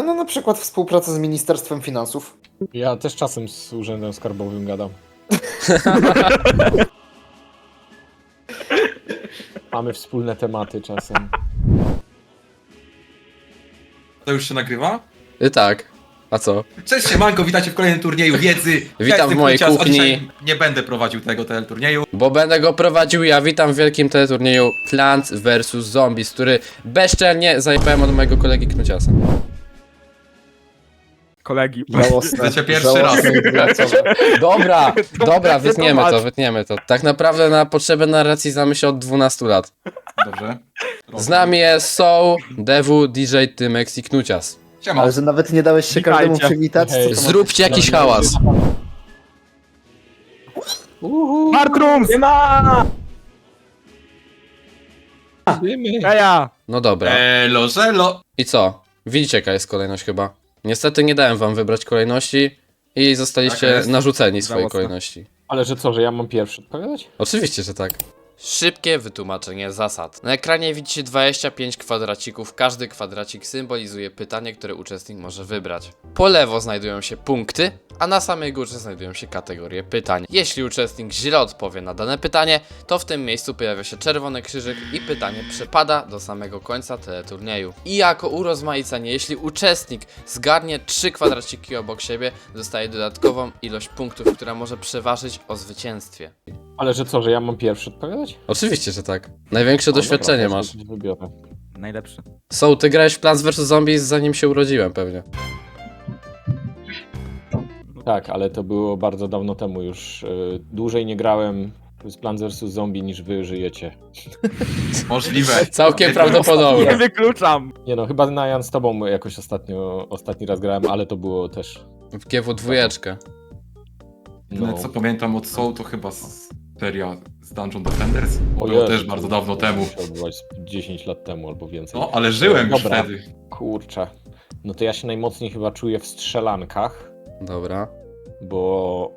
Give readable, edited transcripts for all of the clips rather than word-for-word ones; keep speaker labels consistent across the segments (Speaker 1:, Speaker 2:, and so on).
Speaker 1: No na przykład współpraca z Ministerstwem Finansów.
Speaker 2: Ja też czasem z Urzędem Skarbowym gadam. Mamy wspólne tematy czasem.
Speaker 3: To już się nagrywa?
Speaker 4: Tak. A co?
Speaker 3: Cześć siemanko, witajcie w kolejnym turnieju wiedzy.
Speaker 4: Witam
Speaker 3: jestem
Speaker 4: w mojej
Speaker 3: Knucias, a
Speaker 4: kuchni.
Speaker 3: dzisiaj nie będę prowadził tego teleturnieju.
Speaker 4: Bo będę go prowadził ja. Witam w wielkim teleturnieju Plants vs Zombies, który bezczelnie zajebałem od mojego kolegi Knuciasa.
Speaker 5: Kolegi.
Speaker 3: Chcecie pierwszy raz.
Speaker 4: Dobra, wytniemy to. Tak naprawdę na potrzeby narracji znamy się od 12 lat.
Speaker 3: Dobrze.
Speaker 4: Z nami jest Soul, Devu, DJ Tymex i Knucias.
Speaker 3: Siema.
Speaker 1: Ale że nawet nie dałeś się
Speaker 5: Witajcie.
Speaker 1: każdemu przywitać.
Speaker 2: Hej.
Speaker 1: co to ma-
Speaker 4: Zróbcie jakiś hałas.
Speaker 5: Markrums! Nie ma! Eja!
Speaker 4: No dobra.
Speaker 3: Elo, żelo.
Speaker 4: I co? Widzicie jaka jest kolejność chyba. Niestety nie dałem wam wybrać kolejności i zostaliście
Speaker 3: Taka jest.
Speaker 4: narzuceni swojej
Speaker 5: Żałosne.
Speaker 4: kolejności.
Speaker 2: Ale że co, że ja mam pierwszy odpowiadać?
Speaker 4: Oczywiście, że tak. Szybkie wytłumaczenie zasad. Na ekranie widzicie 25 kwadracików. Każdy kwadracik symbolizuje pytanie, które uczestnik może wybrać. Po lewo znajdują się punkty, a na samej górze znajdują się kategorie pytań. Jeśli uczestnik źle odpowie na dane pytanie, to w tym miejscu pojawia się czerwony krzyżyk i pytanie przepada do samego końca teleturnieju. I jako urozmaicenie, jeśli uczestnik zgarnie 3 kwadraciki obok siebie, dostaje dodatkową ilość punktów, która może przeważyć o zwycięstwie.
Speaker 2: Ale że co, że ja mam pierwszy odpowiadać?
Speaker 4: Oczywiście, że tak. Największe doświadczenie
Speaker 2: Dobra,
Speaker 4: masz.
Speaker 2: to coś wybiorę.
Speaker 5: Najlepszy.
Speaker 4: Soul, ty grałeś w Plants vs Zombies zanim się urodziłem pewnie.
Speaker 2: Tak, ale to było bardzo dawno temu już. Dłużej nie grałem z Plants vs Zombie niż wy żyjecie.
Speaker 3: Możliwe.
Speaker 4: Całkiem
Speaker 5: Nie
Speaker 4: prawdopodobne.
Speaker 5: wykluczam!
Speaker 2: Nie no, chyba Najan z tobą jakoś ostatni raz grałem, ale to było też...
Speaker 4: W GW2.
Speaker 3: No. Co pamiętam od Soul to chyba seria z Dungeon Defenders.
Speaker 2: O
Speaker 3: Było
Speaker 2: Jezu,
Speaker 3: też bardzo dawno temu.
Speaker 2: Musiał odbywać 10 lat temu albo więcej.
Speaker 3: No, ale żyłem już
Speaker 2: Dobra.
Speaker 3: wtedy.
Speaker 2: Kurczę. No to ja się najmocniej chyba czuję w strzelankach,
Speaker 4: Dobra.
Speaker 2: bo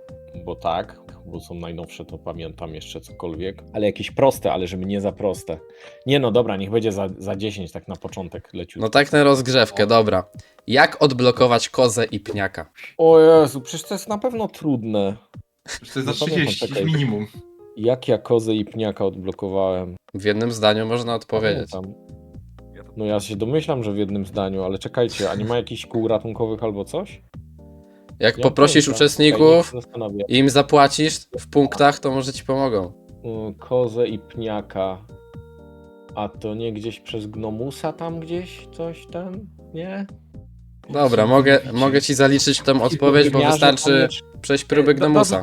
Speaker 2: tak, bo są najnowsze, to pamiętam jeszcze cokolwiek. Ale jakieś proste, ale żeby nie za proste. Nie no, dobra, niech będzie za 10 tak na początek leciutko.
Speaker 4: No tak na rozgrzewkę, dobra. Jak odblokować kozę i pniaka?
Speaker 2: O Jezu, przecież to jest na pewno trudne.
Speaker 3: Już to jest za
Speaker 2: No pamiętam,
Speaker 3: 30
Speaker 2: czekaj.
Speaker 3: minimum.
Speaker 2: Jak ja kozę i pniaka odblokowałem?
Speaker 4: W jednym zdaniu można odpowiedzieć.
Speaker 2: Pamiętam. No ja się domyślam, że w jednym zdaniu, ale czekajcie, a nie ma jakichś kół ratunkowych albo coś?
Speaker 4: Jak
Speaker 2: Ja
Speaker 4: poprosisz
Speaker 2: pamiętam.
Speaker 4: uczestników
Speaker 2: Czekaj, niech się zastanowię.
Speaker 4: i im zapłacisz w punktach, to może ci pomogą.
Speaker 2: Kozę i pniaka. A to nie gdzieś przez Gnomusa tam gdzieś coś tam? Nie?
Speaker 4: Dobra, mogę ci zaliczyć tę odpowiedź, bo wystarczy przejść próby Gnomusa.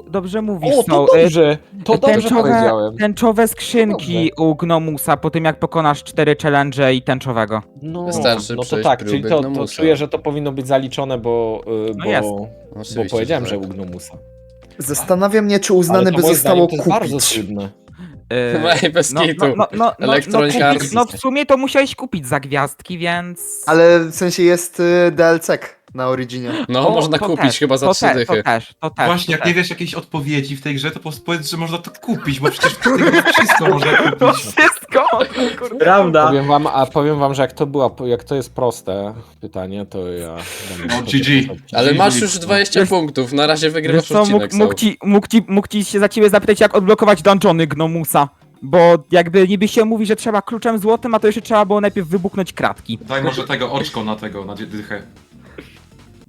Speaker 5: Dobrze mówisz,
Speaker 2: O,
Speaker 5: no.
Speaker 2: to dobrze! To dobrze
Speaker 5: Tęczowe,
Speaker 2: powiedziałem.
Speaker 5: tęczowe skrzynki u Gnomusa po tym jak pokonasz 4 challenge i tęczowego.
Speaker 2: No,
Speaker 4: Wystarczy
Speaker 2: no to
Speaker 4: przejść
Speaker 2: tak, czyli
Speaker 4: próby
Speaker 2: to
Speaker 4: Gnomusa.
Speaker 2: czuję, że to powinno być zaliczone, bo
Speaker 5: jest.
Speaker 4: Oczywiście,
Speaker 2: powiedziałem,
Speaker 4: że
Speaker 2: że
Speaker 4: tak.
Speaker 2: u Gnomusa.
Speaker 1: Zastanawiam mnie, czy
Speaker 2: Ale
Speaker 1: uznane
Speaker 2: to
Speaker 1: by
Speaker 2: moim
Speaker 1: zostało
Speaker 2: zdaniem to jest bardzo
Speaker 1: kupić.
Speaker 2: trudne.
Speaker 4: Ej, bez kitu. Electronic Arts.
Speaker 5: no w sumie to musiałeś kupić za gwiazdki, więc...
Speaker 1: Ale w sensie jest DLC na Originie.
Speaker 4: No,
Speaker 5: O,
Speaker 4: można
Speaker 5: to
Speaker 4: kupić
Speaker 5: też,
Speaker 4: chyba za
Speaker 5: to
Speaker 4: 3
Speaker 5: te-
Speaker 4: dychy.
Speaker 5: To też.
Speaker 3: Właśnie, jak nie wiesz jakiejś odpowiedzi w tej grze, to powiedz, że można to kupić, bo przecież wszystko można kupić.
Speaker 5: Wszystko! Kurde.
Speaker 6: Prawda.
Speaker 2: Powiem wam, że jak to jest proste pytanie, to ja...
Speaker 3: No, GG.
Speaker 4: Ale masz już
Speaker 3: Wiesz
Speaker 4: 20 punktów, na razie wygrywasz
Speaker 5: Wiesz co,
Speaker 4: odcinek.
Speaker 5: mógł ci się za ciebie zapytać, jak odblokować dungeony Gnomusa. Bo jakby niby się mówi, że trzeba kluczem złotym, a to jeszcze trzeba było najpierw wybuchnąć kratki.
Speaker 3: Daj może tego oczko na dychę.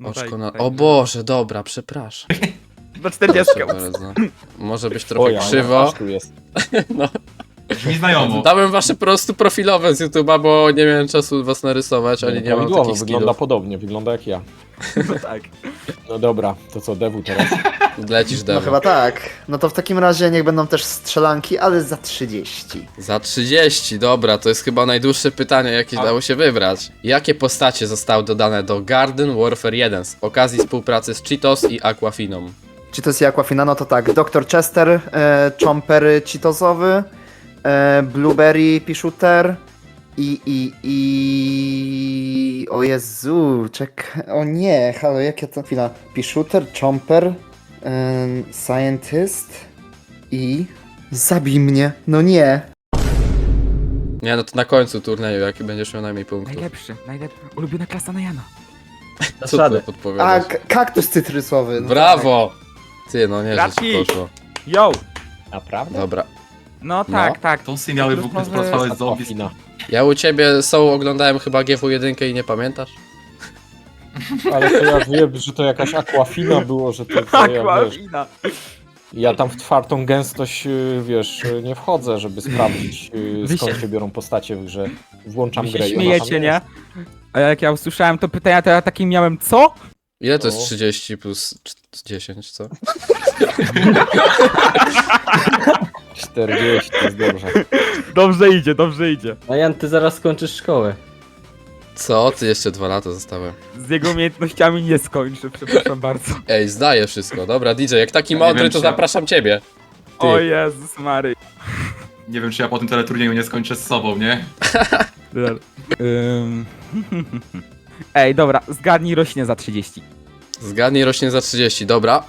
Speaker 4: Oczko na... O Boże, dobra, przepraszam.
Speaker 5: Do 40.
Speaker 4: Proszę bardzo. Może być
Speaker 2: O
Speaker 4: trochę
Speaker 2: ja,
Speaker 4: krzywo.
Speaker 2: aż tu jest.
Speaker 3: Brzmi znajomo.
Speaker 4: Dałem wasze po prostu profilowe z YouTube'a, bo nie miałem czasu was narysować, ani nie mam
Speaker 2: Prawidłowo,
Speaker 4: takich
Speaker 2: wygląda
Speaker 4: skillów.
Speaker 2: podobnie, wygląda jak ja.
Speaker 5: No tak.
Speaker 2: No dobra, to co, Devu teraz?
Speaker 4: Lecisz
Speaker 1: No
Speaker 4: Devo.
Speaker 1: chyba tak. No to w takim razie niech będą też strzelanki, ale za 30.
Speaker 4: Za 30, dobra, to jest chyba najdłuższe pytanie, jakie dało się wybrać. Jakie postacie zostały dodane do Garden Warfare 1 z okazji współpracy z Cheetos i Aquafiną?
Speaker 1: Cheetos i Aquafina, no to tak. Dr. Chester, Chomper Cheetosowy, Blueberry Pishuter i... O Jezu, o nie, halo, jakie to... Chwila. Pishuter, Chomper, Scientist i... Zabij mnie, no nie.
Speaker 4: Nie, no to na końcu turnieju, jaki będziesz miał najmniej punktów.
Speaker 5: Najlepszy. Ulubiona klasa na Jana.
Speaker 4: Co ty
Speaker 1: A,
Speaker 4: podpowiadasz?
Speaker 1: kaktus cytrysowy. No
Speaker 4: Brawo! Ty, no nie, że
Speaker 5: Radki!
Speaker 4: ci poszło.
Speaker 5: Yo!
Speaker 2: Naprawdę?
Speaker 4: Dobra.
Speaker 5: No tak, tak.
Speaker 3: Tosy miały w ogóle
Speaker 5: Rozmowy-
Speaker 3: spracować zombie.
Speaker 2: Aquafina.
Speaker 4: Ja u ciebie są, oglądałem chyba GW1 i nie pamiętasz?
Speaker 2: Ale to ja wiem, że to jakaś Aquafina było, że to ja, wiesz,
Speaker 5: Aquafina.
Speaker 2: ja tam w czwartą gęstość, wiesz, nie wchodzę, żeby sprawdzić,
Speaker 5: Wy
Speaker 2: skąd
Speaker 5: się-
Speaker 2: się biorą postacie w grze. Włączam
Speaker 5: Wy się
Speaker 2: grę i ona
Speaker 5: śmiejecie,
Speaker 2: tam
Speaker 5: nie?
Speaker 2: jest.
Speaker 5: A jak ja usłyszałem to pytania, to ja takim miałem co?
Speaker 4: Ile to jest
Speaker 2: O.
Speaker 4: 30 plus 10, co?
Speaker 2: 40, to jest dobrze.
Speaker 5: Dobrze idzie.
Speaker 6: A Jan, ty zaraz skończysz szkołę.
Speaker 4: Co? Ty jeszcze 2 lata zostały.
Speaker 5: Z jego umiejętnościami nie skończę, przepraszam bardzo.
Speaker 4: Ej, zdaję wszystko. Dobra, DJ, jak taki
Speaker 3: Ja nie
Speaker 4: mądry,
Speaker 3: wiem,
Speaker 4: to
Speaker 3: czy ja-
Speaker 4: zapraszam ciebie. Ty.
Speaker 5: O Jezus Mary.
Speaker 3: Nie wiem, czy ja po tym teleturnieju nie skończę z sobą, nie?
Speaker 5: Ej, dobra, zgadnij rośnie za 30.
Speaker 4: Zgadnij, rośnie za 30, dobra.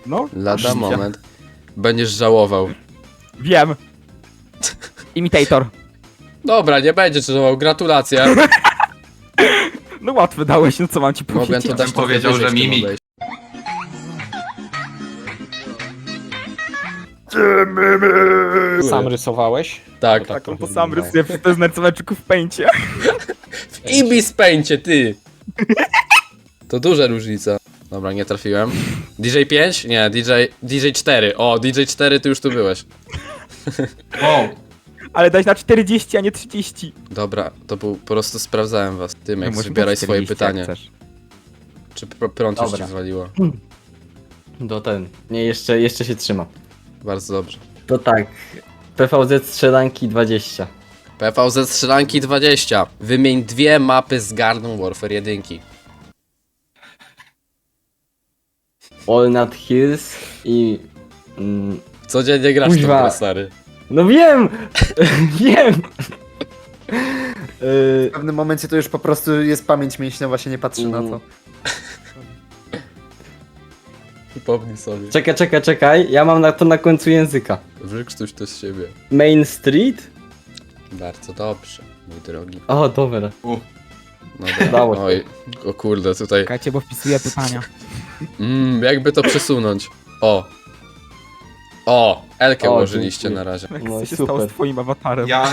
Speaker 5: No,
Speaker 4: Lada
Speaker 5: życia.
Speaker 4: moment. Będziesz żałował.
Speaker 5: Wiem. Imitator.
Speaker 4: Dobra, nie będziesz żałował, gratulacje.
Speaker 5: No łatwe dałeś, no co mam ci
Speaker 4: Mogłem
Speaker 5: powiedzieć?
Speaker 4: to dać
Speaker 3: bym powiedział,
Speaker 4: trochę
Speaker 3: że
Speaker 4: wyżej w tym
Speaker 3: Mimi.
Speaker 4: obejściu.
Speaker 2: Sam rysowałeś?
Speaker 4: Tak,
Speaker 2: To
Speaker 5: Tak, on to
Speaker 2: trochę
Speaker 5: sam
Speaker 2: wyglądało.
Speaker 5: rysuje, to jest narysować w pęcie.
Speaker 4: w Ibis pęcie, ty. To duża różnica. Dobra, nie trafiłem. DJ 5? Nie, DJ 4. O, DJ 4 ty już tu byłeś.
Speaker 3: Wow.
Speaker 5: Ale dać na 40, a nie 30.
Speaker 4: Dobra, to był, po prostu sprawdzałem was. Tymek,
Speaker 5: No, możesz
Speaker 4: wybieraj
Speaker 5: dać
Speaker 4: swoje
Speaker 5: 40,
Speaker 4: pytanie.
Speaker 5: jak chcesz.
Speaker 4: Czy prąd już ci
Speaker 6: Dobra.
Speaker 4: zwaliło?
Speaker 6: Nie, jeszcze się trzyma.
Speaker 4: Bardzo dobrze.
Speaker 6: To tak. PVZ strzelanki 20.
Speaker 4: PVZ strzelanki 20. Wymień 2 mapy z Garden Warfare 1.
Speaker 6: Walnut Hills i...
Speaker 4: Codziennie grasz w tą
Speaker 6: Kuźwa.
Speaker 4: grę, stary.
Speaker 6: No wiem! Wiem!
Speaker 1: W pewnym momencie to już po prostu jest pamięć mięśniowa, się nie patrzy na to.
Speaker 4: Przypomnij sobie.
Speaker 6: Czekaj. Ja mam to na końcu języka.
Speaker 4: Wykrztuś to z siebie.
Speaker 6: Main Street?
Speaker 4: Bardzo dobrze, mój drogi.
Speaker 6: O, dobra.
Speaker 4: Dobra.
Speaker 6: Dało się.
Speaker 4: Oj, o kurde, tutaj.
Speaker 5: Czekajcie, bo wpisuję pytania.
Speaker 4: Jakby to przesunąć. O, Elkę
Speaker 6: O,
Speaker 4: ułożyliście
Speaker 6: dziękuję.
Speaker 4: na razie.
Speaker 5: Jak
Speaker 6: No
Speaker 5: co
Speaker 6: i
Speaker 5: się stało z
Speaker 6: super.
Speaker 5: twoim awatarem?
Speaker 3: Ja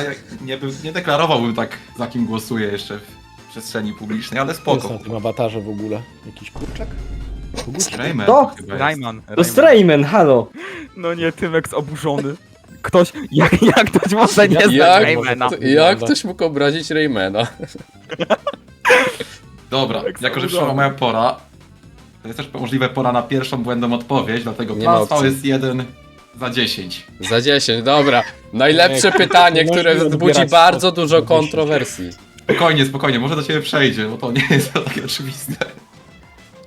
Speaker 3: nie deklarowałbym tak, za kim głosuję jeszcze w przestrzeni publicznej, ale
Speaker 2: Co jest
Speaker 3: spoko.
Speaker 2: na tym awatarze w ogóle? Jakiś kurczak?
Speaker 3: Rayman
Speaker 6: To?
Speaker 3: chyba jest.
Speaker 5: Rayman.
Speaker 6: To Strayman, halo!
Speaker 5: No nie, Tymek oburzony. Ktoś, jak ktoś może nie
Speaker 2: Jak-
Speaker 5: znać
Speaker 4: Jak,
Speaker 5: Raymana.
Speaker 4: jak ktoś mógł obrazić Raymana?
Speaker 3: Dobra,
Speaker 5: Jak
Speaker 3: jako że
Speaker 5: są
Speaker 3: przyszła moja pora, to jest też możliwe pora na pierwszą błędną odpowiedź, dlatego
Speaker 4: Nie ma
Speaker 3: plan
Speaker 4: opcji.
Speaker 3: V jest 1 za 10.
Speaker 4: Za 10, dobra. Najlepsze pytanie,
Speaker 2: nie
Speaker 4: które
Speaker 2: możliwe
Speaker 4: budzi
Speaker 2: odbierać
Speaker 4: bardzo
Speaker 2: od
Speaker 4: dużo
Speaker 2: 10.
Speaker 4: kontrowersji.
Speaker 3: Spokojnie, może do ciebie przejdzie, bo to nie jest to takie oczywiste.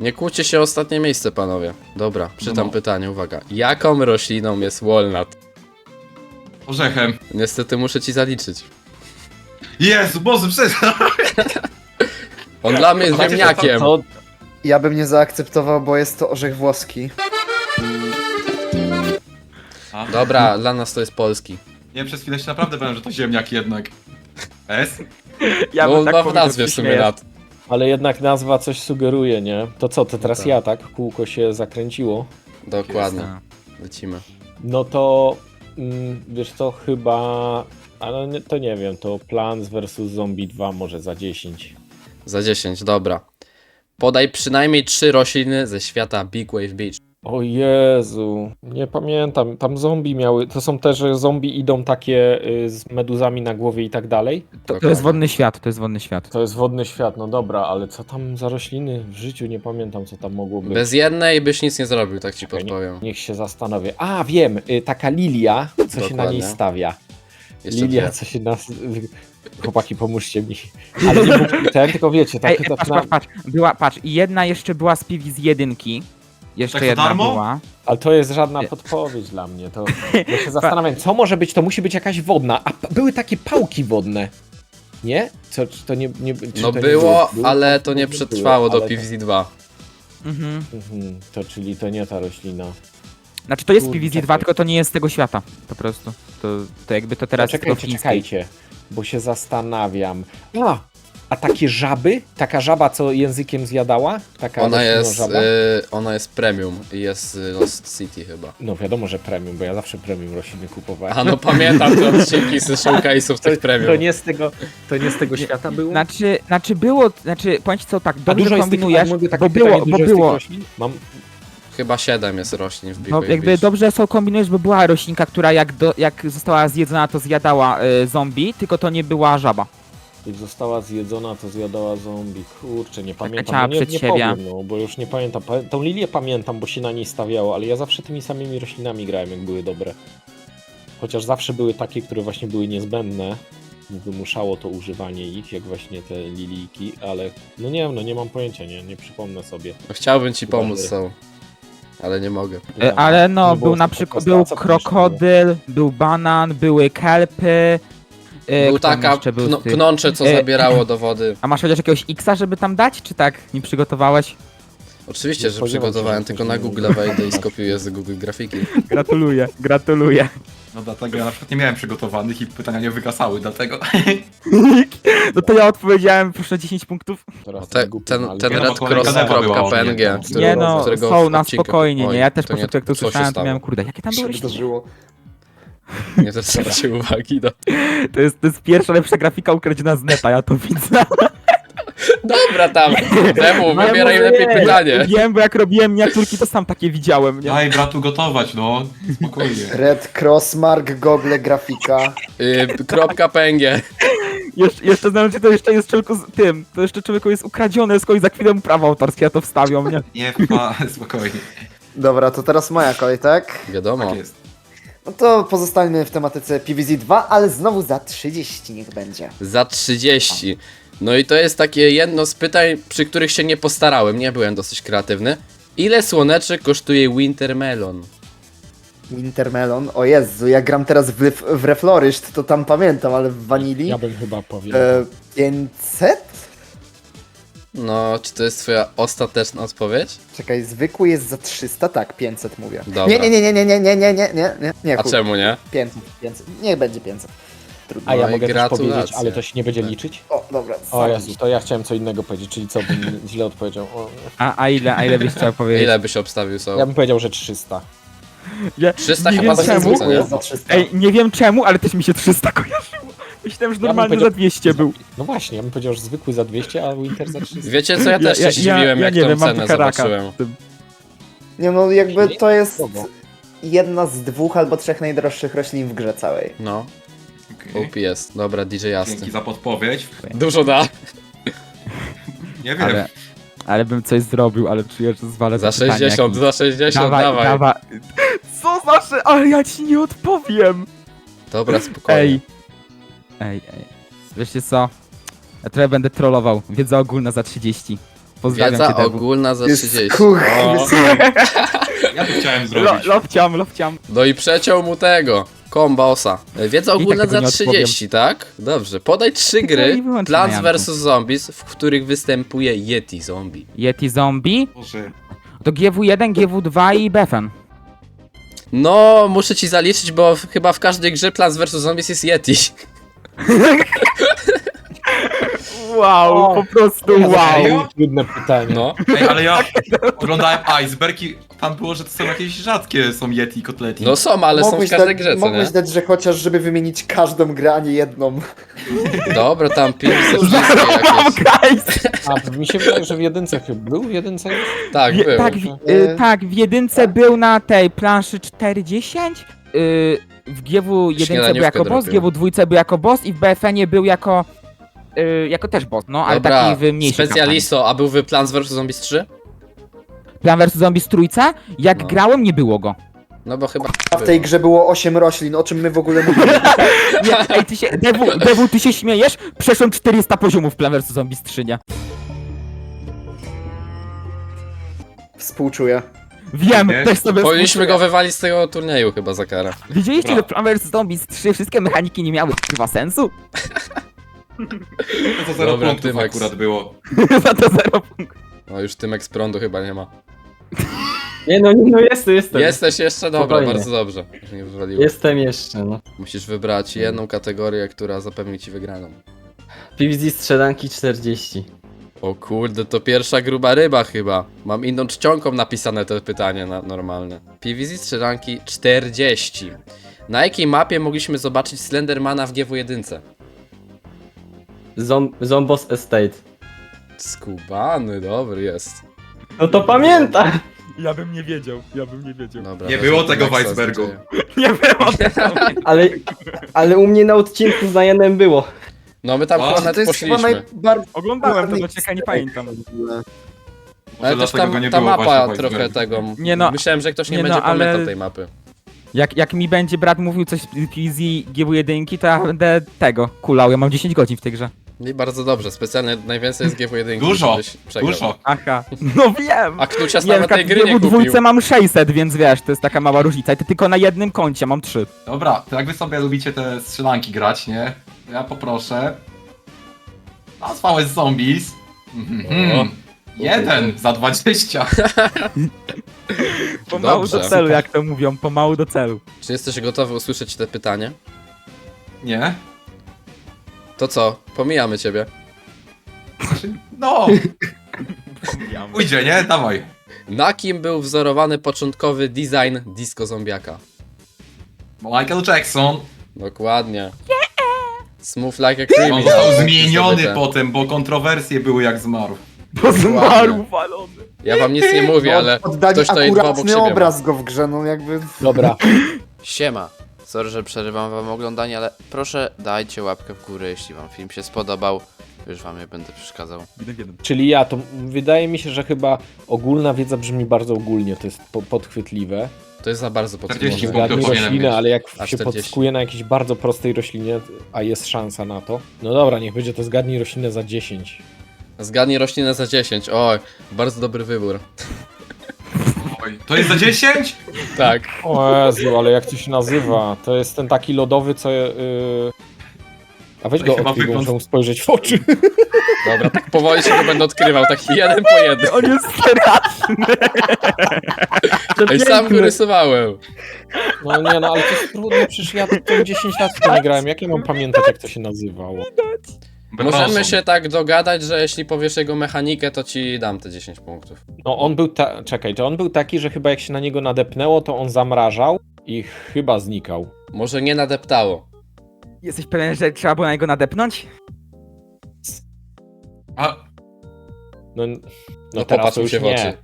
Speaker 4: Nie kłóćcie się o ostatnie miejsce, panowie. Dobra, czytam
Speaker 3: No.
Speaker 4: pytanie, uwaga. Jaką rośliną jest walnut?
Speaker 3: Orzechem.
Speaker 4: Niestety muszę ci zaliczyć.
Speaker 3: Jezu, Boże, przestań!
Speaker 4: On dla mnie jest
Speaker 3: Chociaż
Speaker 4: ziemniakiem.
Speaker 2: To
Speaker 1: Ja bym nie zaakceptował, bo jest to orzech włoski.
Speaker 4: Dobra, dla nas to jest polski.
Speaker 3: Nie, przez chwilę się naprawdę bałem, że to ziemniak jednak. S?
Speaker 5: Ja
Speaker 4: No
Speaker 5: bym
Speaker 4: on
Speaker 5: tak
Speaker 4: ma w
Speaker 5: powiedział,
Speaker 4: nazwie
Speaker 5: że
Speaker 4: w sumie
Speaker 5: śmiejesz.
Speaker 4: lat.
Speaker 2: Ale jednak nazwa coś sugeruje, nie? To co, to teraz
Speaker 4: tak.
Speaker 2: ja, tak? Kółko się zakręciło.
Speaker 4: Dokładnie. Lecimy.
Speaker 2: No to, wiesz co, chyba, ale to nie wiem, to Plants vs Zombie 2 może za 10.
Speaker 4: Za 10, dobra. Podaj przynajmniej 3 rośliny ze świata Big Wave Beach.
Speaker 2: O Jezu, nie pamiętam, tam zombie miały, to są te, że zombie idą takie z meduzami na głowie i tak dalej?
Speaker 5: To jest wodny świat, to jest wodny świat.
Speaker 2: To jest wodny świat, no dobra, ale co tam za rośliny w życiu, nie pamiętam co tam mogło być.
Speaker 4: Bez jednej byś nic nie zrobił, tak ci
Speaker 2: Czekaj,
Speaker 4: podpowiem.
Speaker 2: Niech się zastanowię. A, wiem, taka lilia, co się na niej
Speaker 4: Dokładnie.
Speaker 2: stawia.
Speaker 4: Jeszcze
Speaker 2: Lilia,
Speaker 4: dwie.
Speaker 2: co się na... Chłopaki, pomóżcie mi. Ale nie mógł ten, tylko wiecie, tak...
Speaker 5: Ej, patrz. Patrz, i jedna jeszcze była z piwi z jedynki. Jeszcze
Speaker 3: Tak za
Speaker 5: jedna
Speaker 3: darmo?
Speaker 5: była.
Speaker 2: Ale to jest żadna podpowiedź dla mnie. To ja się zastanawiam, co może być, to musi być jakaś wodna. A były takie pałki wodne. Nie? Czy to nie... czy
Speaker 4: No
Speaker 2: to nie
Speaker 4: było,
Speaker 2: było?
Speaker 4: ale to nie
Speaker 2: Było,
Speaker 4: przetrwało do
Speaker 2: ale to-
Speaker 4: PVZ-2.
Speaker 5: Mhm.
Speaker 2: To czyli to nie ta roślina.
Speaker 5: Znaczy to jest
Speaker 2: Kurde,
Speaker 5: PVZ-2,
Speaker 2: czekaj.
Speaker 5: tylko to nie jest z tego świata. Po prostu. To jakby to teraz jest
Speaker 2: Czekajcie,
Speaker 5: tylko chińskiej.
Speaker 2: czekajcie. bo się zastanawiam. A takie żaby? Taka żaba, co językiem zjadała? Taka żaba?
Speaker 4: Ona jest premium i jest Lost City chyba.
Speaker 2: No wiadomo, że premium, bo ja zawsze premium rośliny kupowałem.
Speaker 4: A no pamiętam te odcinki z showcase'ów tych premium.
Speaker 2: To nie z tego świata było?
Speaker 5: Powiem ci co, tak,
Speaker 2: A
Speaker 5: dobrze
Speaker 2: dużo jest tych,
Speaker 5: kombinujesz,
Speaker 2: mówię takie
Speaker 5: bo
Speaker 2: pytanie,
Speaker 5: było,
Speaker 2: dużo
Speaker 5: bo
Speaker 2: jest tych
Speaker 5: było,
Speaker 2: roślin? Mam
Speaker 4: Chyba 7 jest roślin w Big
Speaker 5: no
Speaker 4: Wave
Speaker 5: jakby
Speaker 4: Beach.
Speaker 5: dobrze są kombinujesz, bo była roślinka, która jak została zjedzona, to zjadała zombie, tylko to nie była żaba.
Speaker 2: Jak została zjedzona, to zjadała zombie. Kurczę, nie
Speaker 5: ciała
Speaker 2: pamiętam.
Speaker 5: przed
Speaker 2: Nie
Speaker 5: siebie.
Speaker 2: powiem, no, bo już nie pamiętam. Tą lilię pamiętam, bo się na niej stawiało, ale ja zawsze tymi samymi roślinami grałem, jak były dobre. Chociaż zawsze były takie, które właśnie były niezbędne. Wymuszało to używanie ich, jak właśnie te lilijki, ale no nie wiem, no nie mam pojęcia, nie przypomnę sobie.
Speaker 4: No, chciałbym ci
Speaker 2: Chyba,
Speaker 4: pomóc
Speaker 2: że-
Speaker 4: są, ale nie mogę.
Speaker 5: Ale no,
Speaker 2: Nie było
Speaker 5: był na
Speaker 2: z
Speaker 5: przykład,
Speaker 2: tego
Speaker 5: był
Speaker 2: co przecież
Speaker 5: krokodyl, był banan, były kelpy.
Speaker 4: Był
Speaker 5: kto
Speaker 4: taka
Speaker 5: jeszcze był z tych?
Speaker 4: pnącze, co zabierało do wody.
Speaker 5: A masz chociaż jakiegoś X-a, żeby tam dać, czy tak? Nie przygotowałeś?
Speaker 4: Oczywiście,
Speaker 2: Nie
Speaker 4: że
Speaker 2: spodziewam się,
Speaker 4: przygotowałem,
Speaker 2: że
Speaker 4: tylko
Speaker 2: coś
Speaker 4: na
Speaker 2: nie
Speaker 4: Google
Speaker 2: mówię.
Speaker 4: wejdę i skopiuję z Google grafiki.
Speaker 5: Gratuluję, gratuluję.
Speaker 3: No dlatego ja na przykład nie miałem przygotowanych i pytania nie wygasały, dlatego...
Speaker 5: No to ja odpowiedziałem, proszę 10 punktów.
Speaker 2: Teraz
Speaker 4: Ten
Speaker 2: głupi mali.
Speaker 3: Nie, no, bo kolejka była
Speaker 4: redcross.png,
Speaker 3: nie,
Speaker 5: Nie no,
Speaker 4: którego
Speaker 5: są na
Speaker 4: odcinka-
Speaker 5: spokojnie,
Speaker 4: Oj,
Speaker 5: nie? Ja też
Speaker 4: to
Speaker 5: po
Speaker 4: nie,
Speaker 5: prostu jak to
Speaker 4: co się
Speaker 5: słyszałem, to
Speaker 4: stało?
Speaker 5: miałem, kurde, jakie tam były rośliny?
Speaker 1: Wydarzyło.
Speaker 4: Nie zwróćcie uwagi, no.
Speaker 5: To jest pierwsza lepsza grafika ukradziona z neta, ja to widzę.
Speaker 4: Dobra tam, Demu,
Speaker 5: No,
Speaker 4: wybieraj
Speaker 5: może
Speaker 4: lepiej
Speaker 5: nie.
Speaker 4: pytanie.
Speaker 5: Wiem, bo jak robiłem miniaturki, to sam takie widziałem, nie?
Speaker 3: Daj bratu gotować, no. Spokojnie.
Speaker 1: Red Crossmark, Google, grafika.
Speaker 4: .png.
Speaker 5: Jeszcze znaczy, to jeszcze jest człowieku z tym, to jeszcze człowieku jest ukradzione, skądś za chwilę mu prawa autorskie, ja to wstawią, nie?
Speaker 3: Nie, spokojnie.
Speaker 1: Dobra, to teraz moja kolej, tak?
Speaker 4: Wiadomo.
Speaker 3: Tak jest.
Speaker 1: No to pozostańmy w tematyce PvZ 2, ale znowu za 30 niech będzie.
Speaker 4: Za 30. No i to jest takie jedno z pytań, przy których się nie postarałem, nie byłem dosyć kreatywny. Ile słoneczek kosztuje Wintermelon?
Speaker 1: Wintermelon, o Jezu, ja gram teraz w Refloryszt, to tam pamiętam, ale w Vanilli
Speaker 2: Ja bym chyba powiedział.
Speaker 1: 500?
Speaker 4: No, czy to jest twoja ostateczna odpowiedź?
Speaker 1: Czekaj, zwykły jest za 300, tak, 500 mówię.
Speaker 4: Dobra.
Speaker 1: Nie,
Speaker 4: A
Speaker 1: chuj.
Speaker 4: czemu nie?
Speaker 1: 500, niech będzie 500. Trudno.
Speaker 2: A ja
Speaker 4: No i
Speaker 2: mogę też
Speaker 4: gratulacje.
Speaker 2: powiedzieć, ale to się nie będzie liczyć?
Speaker 1: O, dobra.
Speaker 2: O Jezu, to ja chciałem co innego powiedzieć, czyli co bym źle odpowiedział. O,
Speaker 5: A ile byś chciał powiedzieć?
Speaker 4: Ile byś obstawił są?
Speaker 2: ja bym powiedział, że 300.
Speaker 5: Ja
Speaker 4: 300
Speaker 5: nie
Speaker 4: chyba
Speaker 5: wiem
Speaker 4: za
Speaker 5: czemu.
Speaker 4: zwykłe, nie?
Speaker 1: jest za 300.
Speaker 5: Ej, nie wiem czemu, ale też mi się 300 kojarzyło. Myślałem, że
Speaker 2: Ja bym
Speaker 5: normalnie
Speaker 2: powiedział-
Speaker 5: za 200 był.
Speaker 2: No właśnie, ja bym powiedział, że zwykły za 200, a Winter za 300.
Speaker 4: Wiecie co, ja też się zdziwiłem, jak
Speaker 5: nie
Speaker 4: tą
Speaker 5: wiem, mam
Speaker 4: cenę
Speaker 5: karaka
Speaker 4: zobaczyłem.
Speaker 5: z tym.
Speaker 1: Nie no, jakby to jest
Speaker 2: Słowo.
Speaker 1: jedna z 2 albo 3 najdroższych roślin w grze całej.
Speaker 4: No,
Speaker 3: Okej.
Speaker 4: OP jest. Dobra, DJ Jasny.
Speaker 3: Dzięki za podpowiedź.
Speaker 4: Dużo da.
Speaker 3: Nie wiem.
Speaker 5: Ale bym coś zrobił, ale czuję, że zwalę
Speaker 4: Za
Speaker 5: to pytanie
Speaker 4: 60,
Speaker 5: jakieś.
Speaker 4: za 60, dawaj.
Speaker 5: Co znaczy? Ale ja ci nie odpowiem.
Speaker 4: Dobra, spokojnie.
Speaker 5: Ej. Wiecie co? Ja trochę będę trollował. Wiedza ogólna za 30. Pozdrawiam
Speaker 4: Wiedza
Speaker 5: cię, Debu.
Speaker 4: ogólna za 30.
Speaker 1: Kuch,
Speaker 4: O.
Speaker 3: Ja to chciałem zrobić.
Speaker 5: Lofciam.
Speaker 4: No i przeciął mu tego. Kombosa. Wiedza ogólna
Speaker 5: tego
Speaker 4: za
Speaker 5: nie
Speaker 4: 30, tak? Dobrze. Podaj 3
Speaker 5: Tylko
Speaker 4: gry
Speaker 5: i wyłącznie
Speaker 4: Plants
Speaker 5: na Janku.
Speaker 4: vs Zombies, w których występuje Yeti Zombie.
Speaker 5: Yeti Zombie.
Speaker 3: Boże.
Speaker 5: To GW1, GW2 i Befen.
Speaker 4: No, muszę ci zaliczyć, bo chyba w każdej grze Plants vs Zombies jest Yeti.
Speaker 5: Wow,
Speaker 2: O,
Speaker 5: po prostu wow.
Speaker 3: serio?
Speaker 2: Trudne pytanie.
Speaker 4: No.
Speaker 3: Ej, ale ja oglądałem Iceberg i tam było, że to są jakieś rzadkie są Yeti, kotleti.
Speaker 4: No są, ale są w każdej grze, co
Speaker 1: Mógłbyś
Speaker 4: nie?
Speaker 1: dać, że chociaż żeby wymienić każdą grę, a nie jedną.
Speaker 4: Dobra, tam pilsy wszystkie jakieś.
Speaker 2: A mi się wydaje, że w jedynce chyba był? W jedynce jest?
Speaker 4: Tak,
Speaker 5: Wie-
Speaker 4: było.
Speaker 5: tak, w jedynce był na tej planszy 410. W GW1
Speaker 4: Śniadaniówkę
Speaker 5: był jako boss, w
Speaker 4: dropił.
Speaker 5: GW2 był jako boss i w BFN-ie był jako też boss, no, ale
Speaker 4: Dobra,
Speaker 5: taki w mniejszej
Speaker 4: specjalisto, a był w Plants vs Zombies 3?
Speaker 5: kampanii. Plan vs Zombies trójce, jak
Speaker 4: No.
Speaker 5: grałem nie było go.
Speaker 4: No bo chyba
Speaker 1: A w tej grze było 8 roślin, o czym my w ogóle mówimy.
Speaker 5: Nie, ej, Dewu, ty się śmiejesz? Przeszłem 400 poziomów Plan vs Zombies 3, nie?
Speaker 1: Współczuję.
Speaker 5: Wiem,
Speaker 3: Nie?
Speaker 5: też sobie
Speaker 4: powinniśmy
Speaker 5: współczuję.
Speaker 4: go wywalić z tego turnieju chyba za karę.
Speaker 5: Widzieliście,
Speaker 3: Dobra.
Speaker 5: że Plan vs Zombies 3 wszystkie mechaniki nie miały chyba sensu?
Speaker 3: To 0
Speaker 4: Dobra,
Speaker 3: punktów
Speaker 4: Tymex.
Speaker 3: akurat było.
Speaker 5: Za to 0 punktów.
Speaker 4: No już Tymek z prądu chyba nie ma.
Speaker 6: Nie, jestem.
Speaker 4: Jesteś jeszcze? Dobra,
Speaker 6: Spokojnie.
Speaker 4: bardzo dobrze. że nie wywaliło.
Speaker 6: Jestem jeszcze, no.
Speaker 4: Musisz wybrać jedną kategorię, która zapewni ci wygraną.
Speaker 6: PVZ strzelanki 40.
Speaker 4: O kurde, to pierwsza gruba ryba chyba. Mam inną czcionką napisane to pytanie normalne. PVZ strzelanki 40. Na jakiej mapie mogliśmy zobaczyć Slendermana w GW1?
Speaker 6: Zombos Estate.
Speaker 4: Skubany, dobry jest.
Speaker 6: No to pamiętam!
Speaker 5: Ja bym nie wiedział.
Speaker 4: Dobra,
Speaker 3: Nie
Speaker 4: wezmę
Speaker 3: było tego
Speaker 4: Nexa z
Speaker 3: Weisbergu.
Speaker 4: DJ.
Speaker 5: Nie było tego.
Speaker 6: Ale u mnie na odcinku z Najanem było.
Speaker 4: No my tam
Speaker 3: O,
Speaker 4: chyba
Speaker 1: To
Speaker 4: nawet
Speaker 1: jest chyba
Speaker 4: poszliśmy.
Speaker 1: najbardziej...
Speaker 5: Oglądałem to, no czekaj, nie pamiętam.
Speaker 3: Może
Speaker 4: Ale też
Speaker 3: dlatego go
Speaker 4: tam
Speaker 3: nie
Speaker 4: ta
Speaker 3: było
Speaker 4: mapa
Speaker 3: właśnie
Speaker 4: trochę
Speaker 3: Weisbergu.
Speaker 4: tego.
Speaker 5: Nie no,
Speaker 4: Myślałem, że ktoś nie,
Speaker 5: nie no,
Speaker 4: będzie
Speaker 5: ale-
Speaker 4: pamiętał tej mapy.
Speaker 5: Jak mi będzie brat mówił coś z PZ GW1, to ja będę tego kulał. Ja mam 10 godzin w tej grze.
Speaker 4: I bardzo dobrze, specjalnie najwięcej jest GW1.
Speaker 3: Dużo,
Speaker 4: żebyś przegrał.
Speaker 3: Dużo.
Speaker 5: Aha, no wiem.
Speaker 4: A Knucias
Speaker 5: Nie,
Speaker 4: nawet tej gry nie
Speaker 5: w
Speaker 4: kupił.
Speaker 5: dwójce mam 600, więc wiesz, to jest taka mała różnica. I to tylko na jednym koncie mam 3.
Speaker 3: Dobra, to jak wy sobie lubicie te strzelanki grać, nie? To ja poproszę. Nazwałeś Zombies.
Speaker 4: O.
Speaker 3: 1 za 20.
Speaker 5: Pomału
Speaker 4: Dobrze.
Speaker 5: do celu, jak to mówią, pomału do celu.
Speaker 4: Czy jesteś gotowy usłyszeć te pytanie?
Speaker 3: Nie?
Speaker 4: To co? Pomijamy ciebie.
Speaker 3: No! Ujdzie, nie? Dawaj.
Speaker 4: Na kim był wzorowany początkowy design disco zombiaka?
Speaker 3: Michael Jackson.
Speaker 4: Dokładnie. Smooth like a creamy.
Speaker 3: On został
Speaker 4: Zdobyte.
Speaker 3: zmieniony potem, bo kontrowersje były jak zmarł.
Speaker 5: Bo zmarł walony.
Speaker 4: Ja wam nic nie mówię, ale
Speaker 1: Oddali
Speaker 4: ktoś to jej dwa obok
Speaker 1: akuratny
Speaker 4: siebie.
Speaker 1: obraz go w grze, no jakby...
Speaker 2: Dobra.
Speaker 4: Siema. Sorry, że przerywam wam oglądanie, ale proszę dajcie łapkę w górę, jeśli wam film się spodobał. Już wam nie będę przeszkadzał.
Speaker 2: Czyli ja, to wydaje mi się, że chyba ogólna wiedza brzmi bardzo ogólnie, to jest podchwytliwe.
Speaker 4: To jest za bardzo
Speaker 3: 40
Speaker 4: podstawowe.
Speaker 3: punktów
Speaker 2: Zgadnij
Speaker 3: powinienem
Speaker 2: roślinę,
Speaker 3: mieć.
Speaker 2: ale jak
Speaker 4: A
Speaker 2: się
Speaker 4: 40.
Speaker 2: podskuje na jakiejś bardzo prostej roślinie, a jest szansa na to. No dobra, niech będzie to zgadnij roślinę za 10.
Speaker 4: Zgadnij roślinę za 10. Oj, bardzo dobry wybór.
Speaker 3: Oj, to jest za 10?
Speaker 4: Tak.
Speaker 2: O Jezu, ale jak to się nazywa? To jest ten taki lodowy, co... A weź
Speaker 3: To
Speaker 2: go
Speaker 3: chyba
Speaker 2: odkryj, bo
Speaker 3: wygląd-
Speaker 2: muszę mu spojrzeć w oczy.
Speaker 4: Dobra, tak powoli się go będę odkrywał, tak jeden po jednym.
Speaker 5: On jest straszny.
Speaker 4: Ej, sam go rysowałem.
Speaker 2: No nie, no ale to jest trudno, przecież ja to 10 lat w to nie grałem. Jak ja mam pamiętać, jak to się nazywało?
Speaker 4: Możemy się tak dogadać, że jeśli powiesz jego mechanikę, to ci dam te 10 punktów.
Speaker 2: No on był, czekaj, to on był taki, że chyba jak się na niego nadepnęło, to on zamrażał i chyba znikał.
Speaker 4: Może nie nadeptało.
Speaker 5: Jesteś pewien, że trzeba było na niego nadepnąć?
Speaker 3: A,
Speaker 2: No,
Speaker 4: No
Speaker 2: teraz
Speaker 4: popatrz
Speaker 2: to
Speaker 4: mu
Speaker 2: już
Speaker 4: się w
Speaker 2: nie.
Speaker 4: oczy.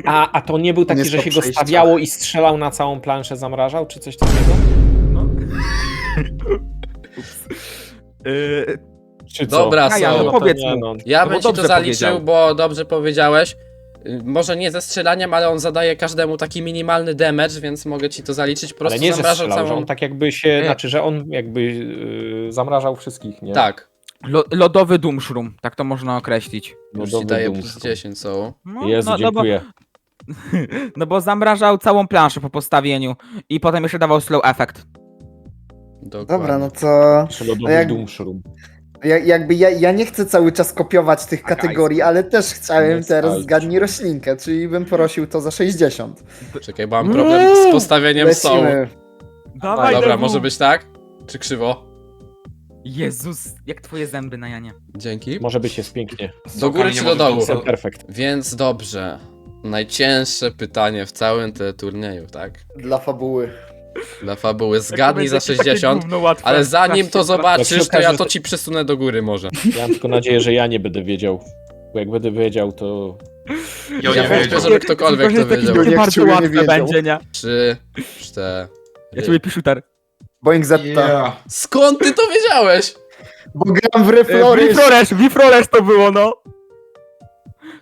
Speaker 2: A to nie był taki,
Speaker 1: jest
Speaker 2: że
Speaker 1: po
Speaker 2: się go
Speaker 1: przejściach.
Speaker 2: stawiało i strzelał na całą planszę, zamrażał, czy coś takiego?
Speaker 5: No.
Speaker 2: Czy co?
Speaker 4: Dobra,
Speaker 5: A ja,
Speaker 4: są.
Speaker 5: no powiedz
Speaker 2: nie,
Speaker 5: mu.
Speaker 2: no.
Speaker 4: Ja
Speaker 5: No
Speaker 4: bym
Speaker 5: bo
Speaker 4: ci to
Speaker 5: dobrze
Speaker 4: zaliczył,
Speaker 5: powiedział.
Speaker 4: bo dobrze powiedziałeś. Może nie ze strzelaniem, ale on zadaje każdemu taki minimalny damage, więc mogę ci to zaliczyć. Po
Speaker 2: Ale
Speaker 4: prostu
Speaker 2: nie, że
Speaker 4: zamrażał
Speaker 2: strzelał, że
Speaker 4: całą...
Speaker 2: on tak jakby się,
Speaker 4: Nie.
Speaker 2: znaczy, że on jakby zamrażał wszystkich, nie?
Speaker 4: Tak.
Speaker 5: Lodowy Doomshroom, tak to można określić.
Speaker 2: No
Speaker 4: Już ci
Speaker 2: dobry
Speaker 4: daję
Speaker 2: dum.
Speaker 4: plus 10, co?
Speaker 5: No,
Speaker 2: Jezu,
Speaker 5: no,
Speaker 2: dziękuję.
Speaker 5: No bo zamrażał całą planszę po postawieniu i potem jeszcze dawał slow effect.
Speaker 4: Dokładnie.
Speaker 1: Dobra, no to...
Speaker 2: Czy lodowy
Speaker 1: No jak-
Speaker 2: Doomshroom.
Speaker 1: Ja nie chcę cały czas kopiować tych kategorii, ale też chciałem
Speaker 2: Nie
Speaker 1: teraz
Speaker 2: stać.
Speaker 1: zgadnij roślinkę, czyli bym prosił to za 60.
Speaker 4: Czekaj, bo mam problem z postawieniem są.
Speaker 1: Lecimy.
Speaker 5: Dawaj,
Speaker 4: Dobra,
Speaker 5: Dewu.
Speaker 4: może być tak? Czy krzywo?
Speaker 5: Jezus, jak twoje zęby na Janie.
Speaker 4: Dzięki.
Speaker 2: Może być jest pięknie.
Speaker 4: Do góry czy do dołu?
Speaker 2: Jestem perfekt.
Speaker 4: Więc dobrze. Najcięższe pytanie w całym turnieju, tak?
Speaker 1: Dla fabuły.
Speaker 4: Dla fabuły. Zgadnij za 60.
Speaker 5: Tak,
Speaker 4: Ale zanim to
Speaker 2: Jak
Speaker 4: zobaczysz,
Speaker 2: się
Speaker 4: to ja
Speaker 2: okaże,
Speaker 4: to
Speaker 2: że-
Speaker 4: ci przesunę do góry może.
Speaker 2: Ja mam tylko nadzieję, że ja nie będę wiedział. Bo jak będę wiedział, to...
Speaker 3: ja
Speaker 4: Ja
Speaker 3: nie
Speaker 4: wątpię,
Speaker 3: wiedział.
Speaker 4: żeby ktokolwiek to wiedział.
Speaker 1: Niech
Speaker 5: bardzo
Speaker 1: ciebie nie
Speaker 5: łatwe
Speaker 1: wiedział.
Speaker 5: będzie, nie?
Speaker 4: 3, 4.
Speaker 5: Ja ciebie piszuter.
Speaker 1: Boeing Zeta.
Speaker 3: Yeah.
Speaker 4: Skąd ty to wiedziałeś?
Speaker 1: Bo gram w Reflory.
Speaker 5: Bifroresz to było, no.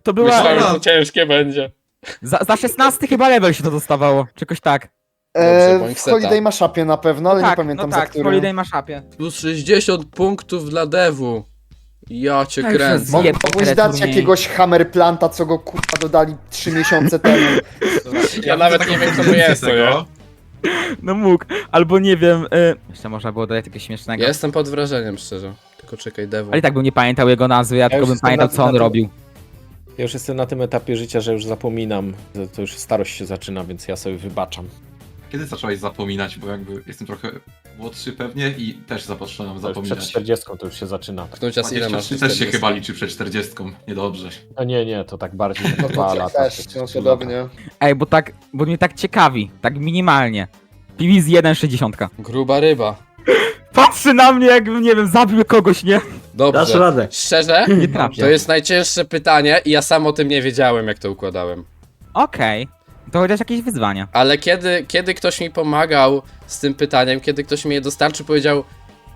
Speaker 5: To była...
Speaker 4: Myślałem, że to ciężkie będzie.
Speaker 5: Za 16 chyba level się to dostawało, czy jakoś tak.
Speaker 4: Dobrze, Boeing
Speaker 1: W
Speaker 4: Zeta.
Speaker 1: Holiday Mashupie na pewno, ale nie
Speaker 5: tak,
Speaker 1: pamiętam
Speaker 5: no
Speaker 1: za
Speaker 5: tak, w
Speaker 1: którym.
Speaker 5: Holiday Mashupie.
Speaker 4: Plus 60 punktów dla Devu. Ja cię
Speaker 5: Tak,
Speaker 4: kręcę.
Speaker 5: że
Speaker 1: Mogłeś dać
Speaker 5: turniej.
Speaker 1: jakiegoś Hammer Planta, co go kurwa dodali 3 miesiące temu.
Speaker 4: Ja nawet nie wiem, co to jest, to nie?
Speaker 5: No mógł, albo nie wiem, jeszcze można było dodać takie śmiesznego.
Speaker 4: Ja jestem pod wrażeniem, szczerze. Tylko czekaj, Devu.
Speaker 5: Ale i tak bym nie pamiętał jego nazwy, ja tylko
Speaker 2: już
Speaker 5: bym
Speaker 2: jestem
Speaker 5: pamiętał
Speaker 2: na-
Speaker 5: co on
Speaker 2: na tym-
Speaker 5: robił.
Speaker 2: Ja już jestem na tym etapie życia, że już zapominam. To już starość się zaczyna, więc ja sobie wybaczam.
Speaker 3: Kiedy zacząłeś zapominać, bo jakby jestem trochę młodszy pewnie i też zacząłem
Speaker 2: To już przed
Speaker 3: zapominać.
Speaker 2: 40 to już się zaczyna.
Speaker 4: Knucias, ile masz?
Speaker 3: 23 też się chyba liczy przed 40, niedobrze.
Speaker 2: No nie, to tak bardziej
Speaker 1: No
Speaker 2: 2
Speaker 1: to
Speaker 2: lata.
Speaker 1: też,
Speaker 2: 3
Speaker 1: no
Speaker 2: lata.
Speaker 1: podobnie.
Speaker 5: Ej, bo mnie tak ciekawi, tak minimalnie. PvZ 1,60.
Speaker 4: Gruba ryba.
Speaker 5: Patrzy na mnie, jakbym, nie wiem, zabił kogoś, nie?
Speaker 6: Dasz
Speaker 4: Dobrze.
Speaker 6: radę.
Speaker 4: Szczerze?
Speaker 5: Nie trafię.
Speaker 4: To jest najcięższe pytanie i ja sam o tym nie wiedziałem, jak to układałem.
Speaker 5: Okej. To chociaż jakieś wyzwania.
Speaker 4: Ale kiedy ktoś mi pomagał z tym pytaniem, kiedy ktoś mi je dostarczył, powiedział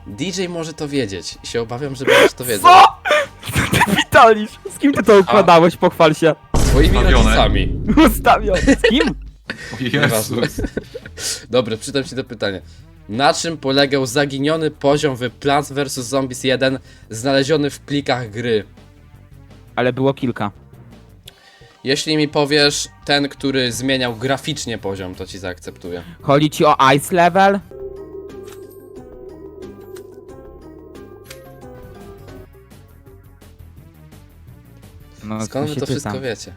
Speaker 4: DJ może to wiedzieć i się obawiam, że będziesz to wiedział.
Speaker 5: Co? Co ty pitolisz? Z kim ty to układałeś? Pochwal się.
Speaker 4: Swoimi
Speaker 3: Ustawione.
Speaker 4: rodzicami.
Speaker 5: Ustawiam. Z kim?
Speaker 3: O Jezus.
Speaker 4: Dobra, czytam ci to pytanie. Na czym polegał zaginiony poziom w Plants vs Zombies 1 znaleziony w plikach gry?
Speaker 5: Ale było kilka.
Speaker 4: Jeśli mi powiesz ten, który zmieniał graficznie poziom, to ci zaakceptuję.
Speaker 5: Chodzi ci o ice level? No,
Speaker 4: Skąd
Speaker 5: się
Speaker 4: wy to
Speaker 5: pytam.
Speaker 4: wszystko wiecie?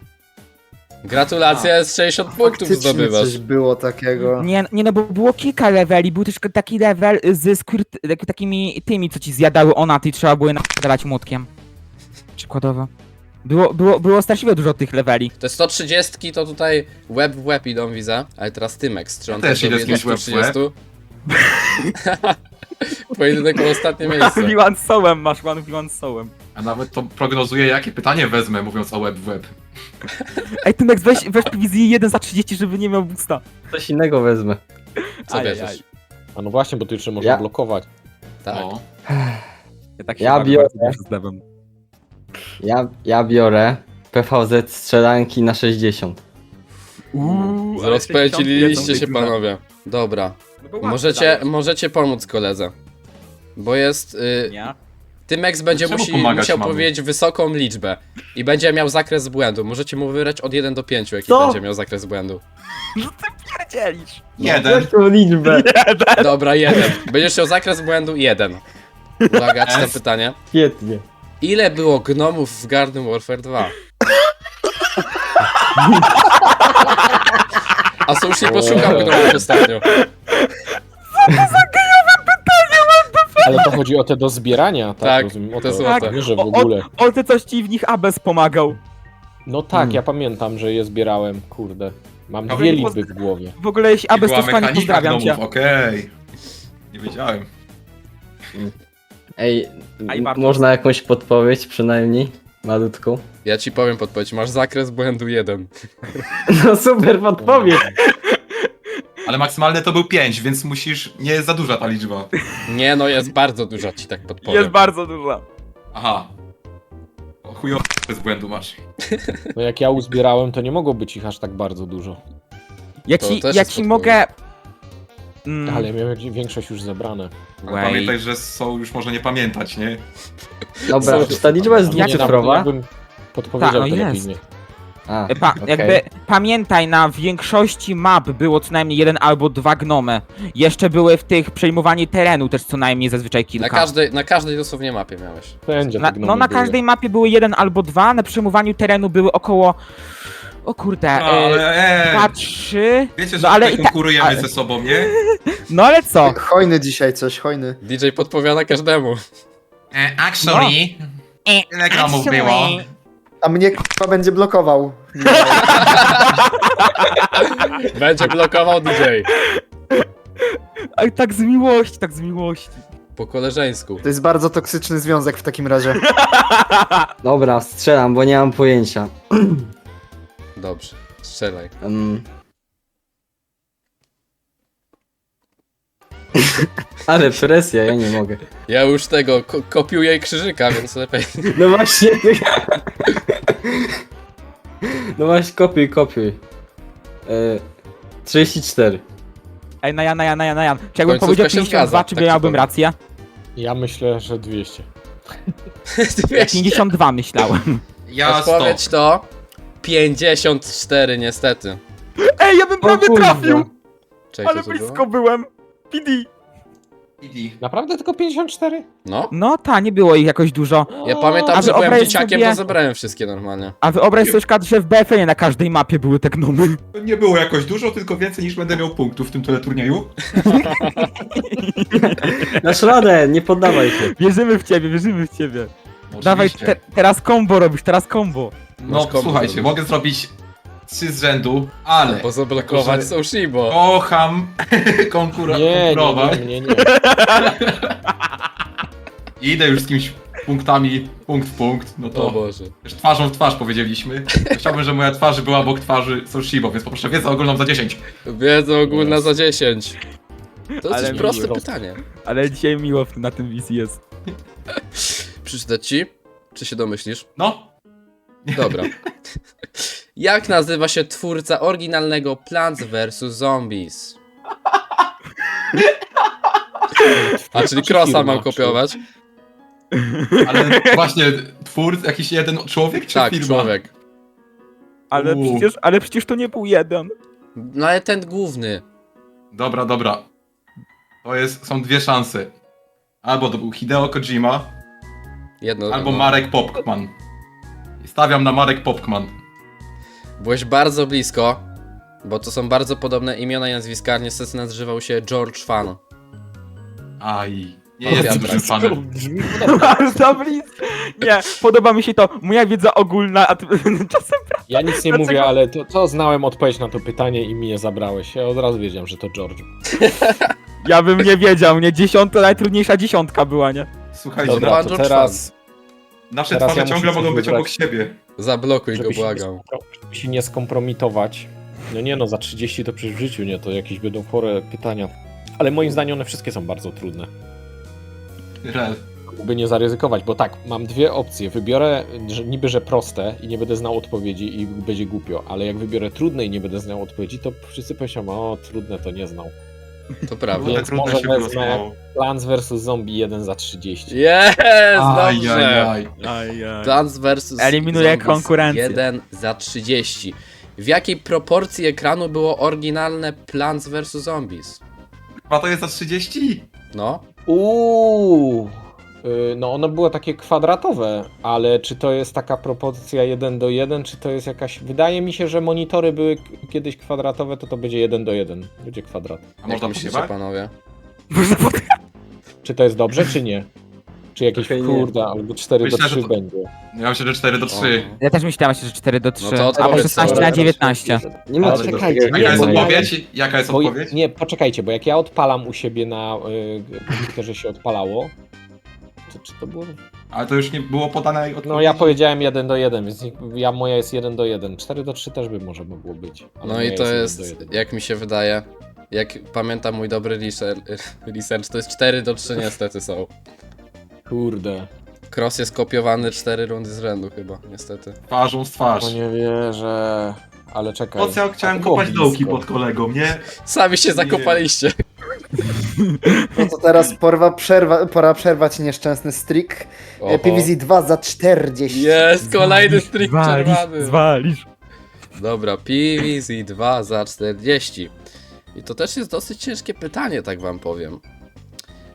Speaker 4: Gratulacje, jest 60 punktów
Speaker 1: Faktycznie
Speaker 4: zdobywasz.
Speaker 1: coś było takiego.
Speaker 5: Nie, no bo było kilka leveli, był też taki level z takimi tymi, co ci zjadały onaty i trzeba było je napadać młotkiem. Przykładowo. Było straszliwie dużo tych leveli.
Speaker 4: Te 130 to tutaj łeb w łeb idą, widzę. Ale teraz Tymex, czy on
Speaker 3: Ja też
Speaker 4: też
Speaker 3: idę
Speaker 4: dobiegnie
Speaker 3: z kimś łeb w
Speaker 4: 130? Pojedynek o ostatnie miejsce.
Speaker 5: V1 sołem masz, 1v1 sołem.
Speaker 3: A nawet to prognozuję, jakie pytanie wezmę, mówiąc o web w web.
Speaker 5: Ej, Tymex, weź PvZ 1 za 30, żeby nie miał boosta.
Speaker 6: Coś innego wezmę.
Speaker 4: Co bierzesz?
Speaker 2: A no właśnie, bo tu jeszcze można
Speaker 6: Ja-
Speaker 2: blokować.
Speaker 4: Tak.
Speaker 3: O.
Speaker 5: Tak się
Speaker 6: Ja
Speaker 5: bawię
Speaker 6: biorę.
Speaker 5: bardzo dobrze z lewem.
Speaker 6: Ja biorę PVZ strzelanki na 60.
Speaker 4: Rozpędziliście się, panowie. Dobra. Możecie pomóc koledze. Bo jest...
Speaker 5: Nie?
Speaker 4: Tymex będzie
Speaker 3: Czemu pomagać
Speaker 4: musiał
Speaker 3: mamy?
Speaker 4: powiedzieć wysoką liczbę. I będzie miał zakres błędu. Możecie mu wybrać od 1 do 5, jaki
Speaker 6: Co?
Speaker 4: będzie miał zakres błędu.
Speaker 5: Pierdzielisz.
Speaker 3: Jeden.
Speaker 6: Jaką liczbę?
Speaker 4: Dobra, 1. Będziesz miał zakres błędu 1. Uwaga, czytam
Speaker 3: S.
Speaker 4: pytanie.
Speaker 6: Świetnie.
Speaker 4: Ile było gnomów w Garden Warfare 2? A Sushi poszukał gnomów ostatnio.
Speaker 2: Ale to chodzi o te do zbierania, tak?
Speaker 4: Tak,
Speaker 2: Rozumiem, o
Speaker 4: te
Speaker 2: to.
Speaker 4: złote.
Speaker 2: Nie, że w ogóle.
Speaker 5: O, ty coś ci w nich Abes pomagał.
Speaker 2: No tak, ja pamiętam, że je zbierałem, kurde. Mam
Speaker 3: A
Speaker 2: dwie
Speaker 3: wy-
Speaker 2: liczby w głowie.
Speaker 5: W ogóle jeśli Abes
Speaker 3: Była
Speaker 5: to fajnie,
Speaker 3: mechanika
Speaker 5: pozdrawiam cię.
Speaker 3: gnomów, okej. Nie wiedziałem.
Speaker 6: Ej,
Speaker 5: Aj, bardzo.
Speaker 6: można jakąś podpowiedź przynajmniej? Malutką.
Speaker 4: Ja ci powiem podpowiedź, masz zakres błędu 1.
Speaker 6: No super podpowiedź.
Speaker 3: Ale maksymalne to był 5, więc musisz... Nie jest za duża ta liczba.
Speaker 4: Nie no, jest bardzo duża, ci tak podpowiem.
Speaker 5: Jest bardzo duża.
Speaker 3: Aha. O chujowo bez błędu masz.
Speaker 2: No jak ja uzbierałem, to nie mogło być ich aż tak bardzo dużo.
Speaker 5: Ja
Speaker 4: To
Speaker 5: ci,
Speaker 4: też
Speaker 5: ja
Speaker 4: jest
Speaker 5: ci
Speaker 4: podpowiedź.
Speaker 5: mogę...
Speaker 2: Ale ja miałem większość już zebrane.
Speaker 3: Ale
Speaker 5: Wait.
Speaker 3: pamiętaj, że są już może nie pamiętać, nie?
Speaker 6: Dobra,
Speaker 2: Co?
Speaker 6: czy ta liczba jest
Speaker 2: Nie, nawet
Speaker 6: dwucyfrowa?
Speaker 2: jakbym podpowiedział,
Speaker 5: Tak, no
Speaker 2: to lepiej
Speaker 5: jest.
Speaker 2: nie.
Speaker 6: A, okej.
Speaker 5: Jakby pamiętaj, na większości map było co najmniej 1 albo 2 gnomy. Jeszcze były w tych przejmowaniu terenu też co najmniej zazwyczaj kilka.
Speaker 4: Na każdej dosłownie mapie miałeś.
Speaker 2: Będzie
Speaker 5: Na,
Speaker 2: tak
Speaker 5: no na każdej mapie były 1 albo 2, na przejmowaniu terenu były około... O kurde,
Speaker 3: No, ale
Speaker 5: 2, 3...
Speaker 3: wiecie, że
Speaker 5: no, ale
Speaker 3: tutaj
Speaker 5: i tak-
Speaker 3: konkurujemy
Speaker 5: ale-
Speaker 3: ze sobą, nie?
Speaker 5: No ale co?
Speaker 1: Hojny dzisiaj coś, hojny.
Speaker 4: DJ podpowiada każdemu.
Speaker 3: Actually... Ile gramów było?
Speaker 1: A mnie k***a będzie blokował.
Speaker 4: Będzie blokował DJ.
Speaker 5: Ej, tak z miłości, tak z miłości.
Speaker 4: Po koleżeńsku.
Speaker 1: To jest bardzo toksyczny związek w takim razie.
Speaker 6: Dobra, strzelam, bo nie mam pojęcia.
Speaker 4: Dobrze, strzelaj.
Speaker 6: Ale presja, ja nie mogę.
Speaker 4: Ja już tego kopiuję krzyżyka, więc lepiej.
Speaker 6: No właśnie. No właśnie, kopiuj. 34.
Speaker 5: Ej, na Jan. Czy jakbym
Speaker 4: Końcówka
Speaker 5: powiedział
Speaker 4: się
Speaker 5: 52,
Speaker 4: zgadza,
Speaker 5: czy
Speaker 4: tak ci
Speaker 5: miałbym
Speaker 4: powiem.
Speaker 5: rację?
Speaker 2: Ja myślę, że 200.
Speaker 5: 52 myślałem.
Speaker 3: Ja 100.
Speaker 4: Odpowiedź to 54 niestety.
Speaker 5: Ej, ja bym
Speaker 6: O
Speaker 5: prawie
Speaker 6: kurwa.
Speaker 5: trafił!
Speaker 4: Czekaj,
Speaker 5: Ale
Speaker 4: co to było?
Speaker 5: blisko byłem. PD.
Speaker 3: Idi.
Speaker 2: Naprawdę tylko 54?
Speaker 4: No.
Speaker 5: No ta, nie było ich jakoś dużo.
Speaker 4: Ja pamiętam,
Speaker 5: A
Speaker 4: że byłem
Speaker 5: wyobraź
Speaker 4: dzieciakiem,
Speaker 5: sobie-
Speaker 4: to zabrałem wszystkie normalnie.
Speaker 5: A wyobraź sobie, na przykład, że w BFN na każdej mapie były te gnomy.
Speaker 3: Nie było jakoś dużo, tylko więcej niż będę miał punktów w tym teleturnieju.
Speaker 6: Dasz radę, nie poddawaj się.
Speaker 5: Wierzymy w ciebie, wierzymy w ciebie. Dawaj,
Speaker 3: Oczywiście.
Speaker 5: teraz combo robisz, teraz combo.
Speaker 3: No
Speaker 4: Masz kombo
Speaker 3: słuchajcie,
Speaker 4: zrobić.
Speaker 3: mogę zrobić 3 z rzędu, ale
Speaker 4: Bo zablokować
Speaker 3: Tylko, że-
Speaker 4: Soushibo.
Speaker 3: kocham
Speaker 2: Nie,
Speaker 3: konkurować.
Speaker 2: nie.
Speaker 3: Idę już z kimś punktami, punkt w punkt, no
Speaker 4: O
Speaker 3: to
Speaker 4: Boże.
Speaker 3: już twarzą w twarz powiedzieliśmy. Chciałbym, żeby moja twarz była obok twarzy Soushibo, więc poproszę wiedzę ogólną za 10.
Speaker 4: Wiedza ogólna za 10. To
Speaker 5: Ale
Speaker 4: jest proste
Speaker 2: miło.
Speaker 4: pytanie.
Speaker 5: Ale dzisiaj miło na tym wizji jest.
Speaker 4: Przeczytać ci? Czy się domyślisz?
Speaker 3: No,
Speaker 4: Dobra. Jak nazywa się twórca oryginalnego Plants vs Zombies? A czyli Crossa
Speaker 2: firma,
Speaker 4: mam
Speaker 2: czy-
Speaker 4: kopiować?
Speaker 3: ale właśnie twórca, jakiś jeden człowiek czy
Speaker 4: Tak,
Speaker 3: firma?
Speaker 4: człowiek.
Speaker 5: Ale przecież to nie był jeden.
Speaker 4: No ale ten główny.
Speaker 3: Dobra. Są 2 szanse. Albo to był Hideo Kojima,
Speaker 4: Jedno.
Speaker 3: albo
Speaker 4: no.
Speaker 3: Marek Popkman. I stawiam na Marek Popkman.
Speaker 4: Byłeś bardzo blisko, bo to są bardzo podobne imiona i nazwiska, ale niestety nazywał się George Fan.
Speaker 3: Aj, nie
Speaker 4: O,
Speaker 3: jestem
Speaker 4: wiatrak.
Speaker 3: dużym fanem.
Speaker 2: Brzmi podobnie.
Speaker 5: Za blisko. Nie, podoba mi się to. Moja wiedza ogólna, a ty czasem
Speaker 2: Ja nic nie
Speaker 5: Dlaczego?
Speaker 2: mówię, ale to znałem odpowiedź na to pytanie i mnie zabrałeś. Ja od razu wiedziałem, że to George.
Speaker 5: ja bym nie wiedział, nie? Najtrudniejsza dziesiątka była, nie?
Speaker 3: Słuchajcie,
Speaker 4: Dobra.
Speaker 2: Dobra,
Speaker 4: George
Speaker 2: to teraz,
Speaker 3: nasze
Speaker 2: teraz
Speaker 3: twarze
Speaker 2: ja muszę
Speaker 3: ciągle
Speaker 2: coś
Speaker 3: mogą być
Speaker 2: wybrać.
Speaker 3: obok siebie.
Speaker 4: Zablokuj go,
Speaker 2: żeby się,
Speaker 4: błagam.
Speaker 2: żeby się nie skompromitować. No nie no, za 30 to przecież w życiu nie, to jakieś będą chore pytania. Ale moim zdaniem one wszystkie są bardzo trudne.
Speaker 3: Rel.
Speaker 2: By nie zaryzykować, bo tak, mam 2 opcje. Wybiorę niby, że proste i nie będę znał odpowiedzi i będzie głupio, ale jak wybiorę trudne i nie będę znał odpowiedzi, to wszyscy powiedzą, o trudne to nie znał.
Speaker 4: To prawda.
Speaker 2: Więc
Speaker 3: trudno
Speaker 2: może
Speaker 3: się
Speaker 2: wezmę-
Speaker 3: wylosowało.
Speaker 2: Plants vs Zombie 1 za 30.
Speaker 4: Jest, dobrze.
Speaker 3: Ajajaj.
Speaker 4: Plants vs
Speaker 5: Eliminuję
Speaker 4: Zombies
Speaker 5: konkurencję.
Speaker 4: 1 za 30. W jakiej proporcji ekranu było oryginalne Plants vs Zombies?
Speaker 3: Chyba to jest za 30?
Speaker 4: No.
Speaker 2: No one były takie kwadratowe, ale czy to jest taka proporcja 1:1, czy to jest jakaś... Wydaje mi się, że monitory były kiedyś kwadratowe, to będzie 1:1. Będzie kwadrat.
Speaker 3: A
Speaker 4: Jak
Speaker 3: można
Speaker 4: myślicie,
Speaker 3: podjebać?
Speaker 4: panowie?
Speaker 2: Czy to jest dobrze, czy nie? Czy jakieś
Speaker 6: Trochę nie.
Speaker 2: kurde, albo 4:3
Speaker 3: Myślę, że to-
Speaker 2: będzie.
Speaker 3: Ja myślę, że 4 do 3.
Speaker 5: Ja też myślałem, że 4 do 3.
Speaker 4: No to
Speaker 5: albo
Speaker 4: odpowiedz
Speaker 5: 16
Speaker 4: sobie.
Speaker 5: na 19.
Speaker 6: Nie ma
Speaker 2: Ale
Speaker 6: czegoś
Speaker 2: czekajcie,
Speaker 6: takiego.
Speaker 3: Jaka jest
Speaker 2: bo ja-
Speaker 3: odpowiedź? Jaka jest
Speaker 2: Bo,
Speaker 3: odpowiedź?
Speaker 2: nie, poczekajcie, bo jak ja odpalam u siebie na komputerze się odpalało, czy to było...
Speaker 3: Ale to już nie było podane odpowiedzi.
Speaker 2: No ja powiedziałem 1:1, więc moja jest 1:1. 4:3 też by może mogło być. ale
Speaker 4: No
Speaker 2: moja
Speaker 4: i to
Speaker 2: 1:1.
Speaker 4: jest, jak mi się wydaje, jak pamiętam mój dobry research, to jest 4 do 3 niestety są.
Speaker 2: Kurde.
Speaker 4: Cross jest kopiowany 4 rundy z rzędu chyba, niestety.
Speaker 3: Twarzą z twarz.
Speaker 2: No nie wierzę. Ale czekaj.
Speaker 3: Po co ja chciałem
Speaker 2: A to było
Speaker 3: kopać dołki
Speaker 2: blisko.
Speaker 3: pod kolegą, nie?
Speaker 4: Sami się zakopaliście.
Speaker 1: No to teraz pora przerwać nieszczęsny streak.
Speaker 4: Oho.
Speaker 1: PVZ 2 za 40.
Speaker 4: Jest kolejny streak przerwany.
Speaker 5: Zwalisz.
Speaker 4: Dobra, PVZ 2 za 40. I to też jest dosyć ciężkie pytanie, tak wam powiem.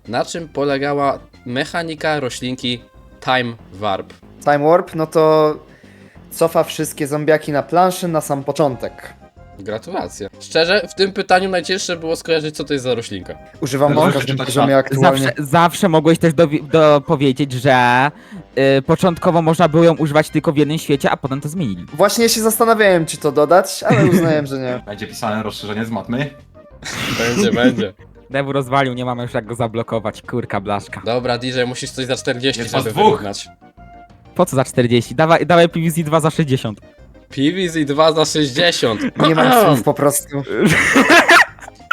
Speaker 4: Na czym polegała mechanika roślinki Time Warp?
Speaker 1: Time Warp, no to cofa wszystkie zombiaki na planszy na sam początek.
Speaker 4: Gratulacje. Szczerze, w tym pytaniu najcięższe było skojarzyć, co to jest za roślinka.
Speaker 1: Używam
Speaker 3: Możesz
Speaker 1: na każdym
Speaker 3: przeczytać
Speaker 1: poziomie
Speaker 3: czat.
Speaker 1: aktualnie.
Speaker 5: Zawsze mogłeś też powiedzieć, że początkowo można było ją używać tylko w jednym świecie, a potem to zmienili.
Speaker 1: Właśnie się zastanawiałem, czy to dodać, ale uznałem, że nie.
Speaker 3: Będzie pisane rozszerzenie z matmy.
Speaker 4: Będzie.
Speaker 5: Devu rozwalił, nie mamy już jak go zablokować, kurka blaszka.
Speaker 4: Dobra, DJ, musisz coś za 40,
Speaker 3: Jest was
Speaker 4: żeby
Speaker 3: dwóch.
Speaker 4: wyrównać.
Speaker 5: Po co za 40? Dawaj PVZ 2 za 60.
Speaker 4: PVZ 2 za 60.
Speaker 1: Nie mam słów po prostu.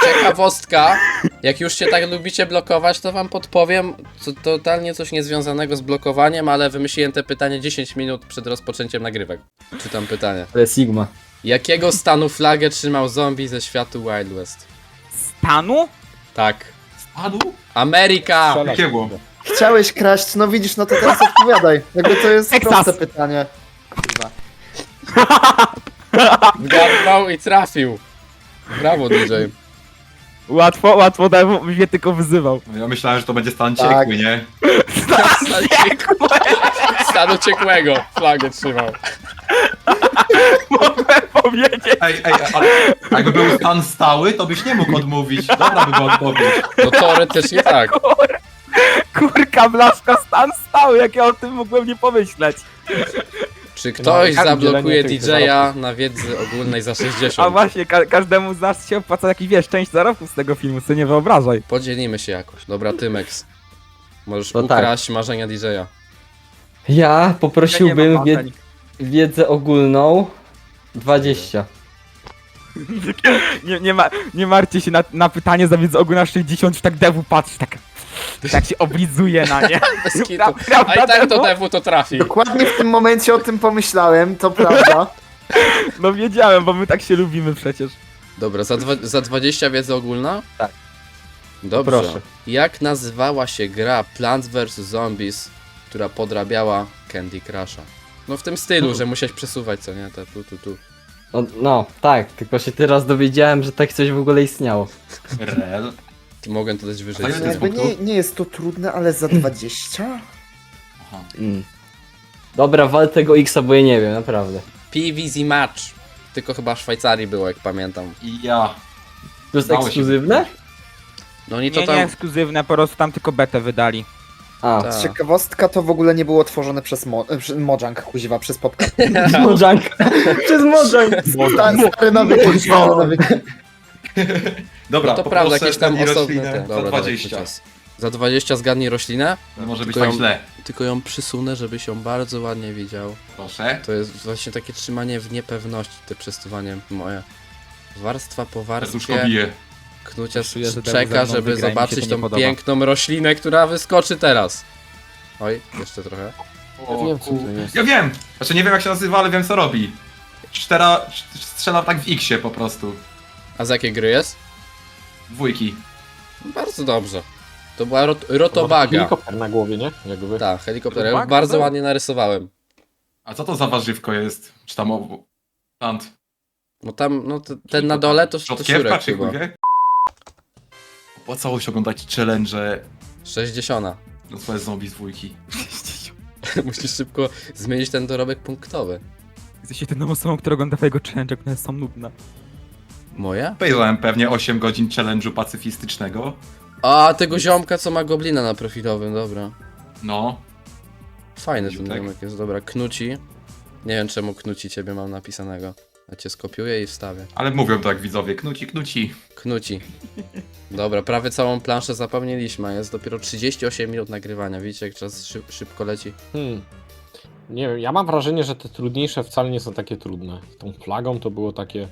Speaker 4: Ciekawostka, jak już się tak lubicie blokować, to wam podpowiem, co totalnie coś niezwiązanego z blokowaniem, ale wymyśliłem te pytanie 10 minut przed rozpoczęciem nagrywek. Czytam pytanie.
Speaker 6: Ale Sigma.
Speaker 4: Jakiego stanu flagę trzymał zombie ze światu Wild West?
Speaker 5: Stanu?
Speaker 4: Tak.
Speaker 3: Spadł?
Speaker 4: Ameryka!
Speaker 2: Strzelać.
Speaker 3: Jakie było?
Speaker 1: Chciałeś kraść, no widzisz, no to teraz odpowiadaj. Jakby to jest
Speaker 5: Texas.
Speaker 1: proste pytanie. Kurwa.
Speaker 4: Zgadnął i trafił. Brawo, DJ.
Speaker 5: Łatwo, Devu mnie tylko wyzywał.
Speaker 3: No ja myślałem, że to będzie stan
Speaker 1: Tak.
Speaker 3: ciekły, nie?
Speaker 4: Stanu ciekłego flagę trzymał.
Speaker 5: Mogłem powiedzieć.
Speaker 3: Ej, ale jakby był stan stały, to byś nie mógł odmówić. Dobra by była odpowiedź.
Speaker 4: No teoretycznie tak.
Speaker 5: Kurka, blaszka, stan stały, jak ja o tym mogłem nie pomyśleć.
Speaker 4: Czy ktoś
Speaker 2: No,
Speaker 4: zablokuje
Speaker 2: udzielenie tych
Speaker 4: DJ-a
Speaker 2: zarobków.
Speaker 4: na wiedzy ogólnej za
Speaker 5: A
Speaker 4: 60?
Speaker 5: właśnie, każdemu z nas się opłaca jakiś, wiesz, część zarobków z tego filmu, co nie wyobrażaj.
Speaker 4: Podzielimy się jakoś. Dobra, Tymex. Możesz
Speaker 6: No tak.
Speaker 4: ukraść marzenia DJ-a.
Speaker 6: Ja poprosiłbym
Speaker 5: Ja nie mam marzeń.
Speaker 6: wiedzę ogólną 20.
Speaker 5: Nie martwcie się na pytanie za wiedzę ogólna 60, już tak Devu patrzy, tak się oblizuje na nie.
Speaker 4: Bez kitu.
Speaker 5: Prawda,
Speaker 4: A i tak to
Speaker 5: Devu?
Speaker 4: Devu to trafi.
Speaker 1: Dokładnie w tym momencie o tym pomyślałem, to prawda.
Speaker 5: No wiedziałem, bo my tak się lubimy przecież.
Speaker 4: Dobra, za 20 wiedza ogólna?
Speaker 6: Tak.
Speaker 4: Dobrze.
Speaker 6: Proszę.
Speaker 4: Jak nazywała się gra Plants vs Zombies, która podrabiała Candy Crusha? No w tym stylu, że musiałeś przesuwać, co nie? Te tu.
Speaker 6: No, tak, tylko się teraz dowiedziałem, że tak coś w ogóle istniało.
Speaker 3: Rel.
Speaker 4: Mogę to dać wyżej.
Speaker 3: A ile
Speaker 4: nie?
Speaker 3: jest
Speaker 1: Jakby nie jest to trudne, ale za 20?
Speaker 3: Aha.
Speaker 6: Dobra, wal tego X-a, bo ja nie wiem, naprawdę.
Speaker 4: PVZ Match. Tylko chyba w Szwajcarii było, jak pamiętam.
Speaker 3: I ja.
Speaker 6: To jest
Speaker 3: Dało się
Speaker 6: ekskluzywne?
Speaker 4: No oni to
Speaker 5: Nie
Speaker 4: tam...
Speaker 5: ekskluzywne, po prostu tam tylko betę wydali.
Speaker 6: A,
Speaker 4: Tak.
Speaker 1: Ciekawostka, to w ogóle nie było tworzone przez Mojang, kuźwa, przez Popka.
Speaker 6: Mojang. Przez Mojang.
Speaker 1: Stary nawyki, stare nawyki.
Speaker 3: Dobra,
Speaker 4: No to
Speaker 3: poproszę
Speaker 4: prawda, jakieś tam
Speaker 3: zgadnij
Speaker 4: osobne
Speaker 3: roślinę
Speaker 4: te.
Speaker 3: za
Speaker 4: Dobra,
Speaker 3: 20.
Speaker 4: dawaj, czas. Za 20 zgadnij roślinę,
Speaker 3: Nie może być
Speaker 4: Tylko
Speaker 3: tak
Speaker 4: ją-
Speaker 3: źle.
Speaker 4: tylko ją przysunę, żebyś ją bardzo ładnie widział.
Speaker 3: Proszę.
Speaker 4: To jest właśnie takie trzymanie w niepewności, te przesuwanie moje. Warstwa po
Speaker 3: Serduszko
Speaker 4: warstwie,
Speaker 3: bije.
Speaker 4: Knucia
Speaker 5: Czuję, że
Speaker 4: czeka,
Speaker 5: Devu ze mną
Speaker 4: żeby
Speaker 5: wygra i mi się
Speaker 4: zobaczyć
Speaker 5: to nie
Speaker 4: tą
Speaker 5: podoba.
Speaker 4: piękną roślinę, która wyskoczy teraz. Oj, jeszcze trochę.
Speaker 3: O,
Speaker 2: wiem, co to jest.
Speaker 3: Ja wiem! Znaczy nie wiem jak się nazywa, ale wiem co robi. Strzela tak w X-ie po prostu.
Speaker 4: A z jakiej gry jest?
Speaker 3: Dwójki.
Speaker 4: Bardzo dobrze. To była Rotobaga.
Speaker 2: Helikopter na głowie, nie? Jakby.
Speaker 4: Tak, helikopter. Ja ją
Speaker 5: Rotobaga,
Speaker 4: bardzo
Speaker 5: tak?
Speaker 4: ładnie narysowałem.
Speaker 3: A co to za warzywko jest? Czy tam plant?
Speaker 4: No tam, no ten na dole to
Speaker 3: Rzodkiewka
Speaker 4: szurek
Speaker 3: czy
Speaker 4: chyba.
Speaker 3: chuj wie? Opłacało się oglądać challenge
Speaker 4: 60.
Speaker 3: na swoje zombie z dwójki.
Speaker 4: Musisz szybko zmienić ten dorobek punktowy.
Speaker 5: Jesteś jedyną osobą, która ogląda twojego challenge, które są nudne.
Speaker 4: Moja?
Speaker 3: Obejrzałem pewnie 8 godzin challenge'u pacyfistycznego.
Speaker 4: A, tego ziomka, co ma goblina na profilowym, dobra.
Speaker 3: No.
Speaker 4: Fajny ten
Speaker 3: Ziutek.
Speaker 4: ziomek jest, dobra. Knuci. Nie wiem czemu Knuci ciebie mam napisanego. Ja cię skopiuję i wstawię.
Speaker 3: Ale mówią tak widzowie, knuci, knuci.
Speaker 4: Knuci. Dobra, prawie całą planszę zapełniliśmy, a jest dopiero 38 minut nagrywania. Widzicie, jak czas szybko leci?
Speaker 2: Nie wiem, ja mam wrażenie, że te trudniejsze wcale nie są takie trudne. Z tą flagą to było takie...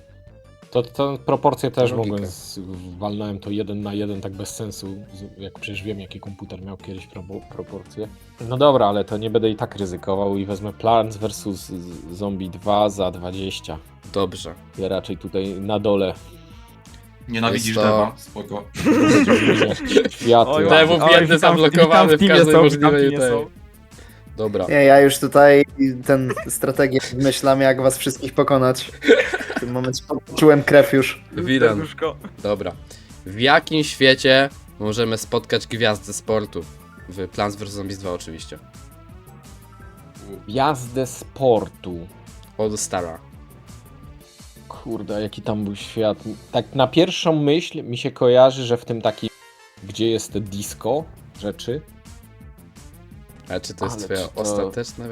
Speaker 2: To proporcje też
Speaker 4: Logika.
Speaker 2: mogłem... Walnąłem to 1:1 tak bez sensu, jak przecież wiem jaki komputer miał kiedyś proporcje. No dobra, ale to nie będę i tak ryzykował i wezmę Plants vs Zombie 2 za 20.
Speaker 4: Dobrze.
Speaker 2: Ja raczej tutaj na dole.
Speaker 3: Nienawidzisz
Speaker 4: Jest to-
Speaker 3: Dewa, spoko.
Speaker 2: Światło.
Speaker 5: Oj,
Speaker 4: Dewu
Speaker 5: oj,
Speaker 4: biedny
Speaker 5: witam-
Speaker 4: zablokowany w
Speaker 5: witam w
Speaker 4: każdej
Speaker 5: teamie,
Speaker 4: możliwej
Speaker 5: witam w teamie,
Speaker 4: tej. Dobra.
Speaker 1: Nie, ja już tutaj ten strategię wymyślam, jak was wszystkich pokonać. W tym momencie poczułem krew już.
Speaker 4: Wiran.
Speaker 5: Serduszko.
Speaker 4: Dobra. W jakim świecie możemy spotkać gwiazdy sportu? W Plants vs Zombies 2 oczywiście.
Speaker 2: Jazdę sportu.
Speaker 4: All Stara.
Speaker 2: Kurde, jaki tam był świat. Tak na pierwszą myśl mi się kojarzy, że w tym takim, gdzie jest te disco rzeczy.
Speaker 4: A czy to jest
Speaker 2: Ale
Speaker 4: twoja
Speaker 2: czy to-
Speaker 4: ostateczna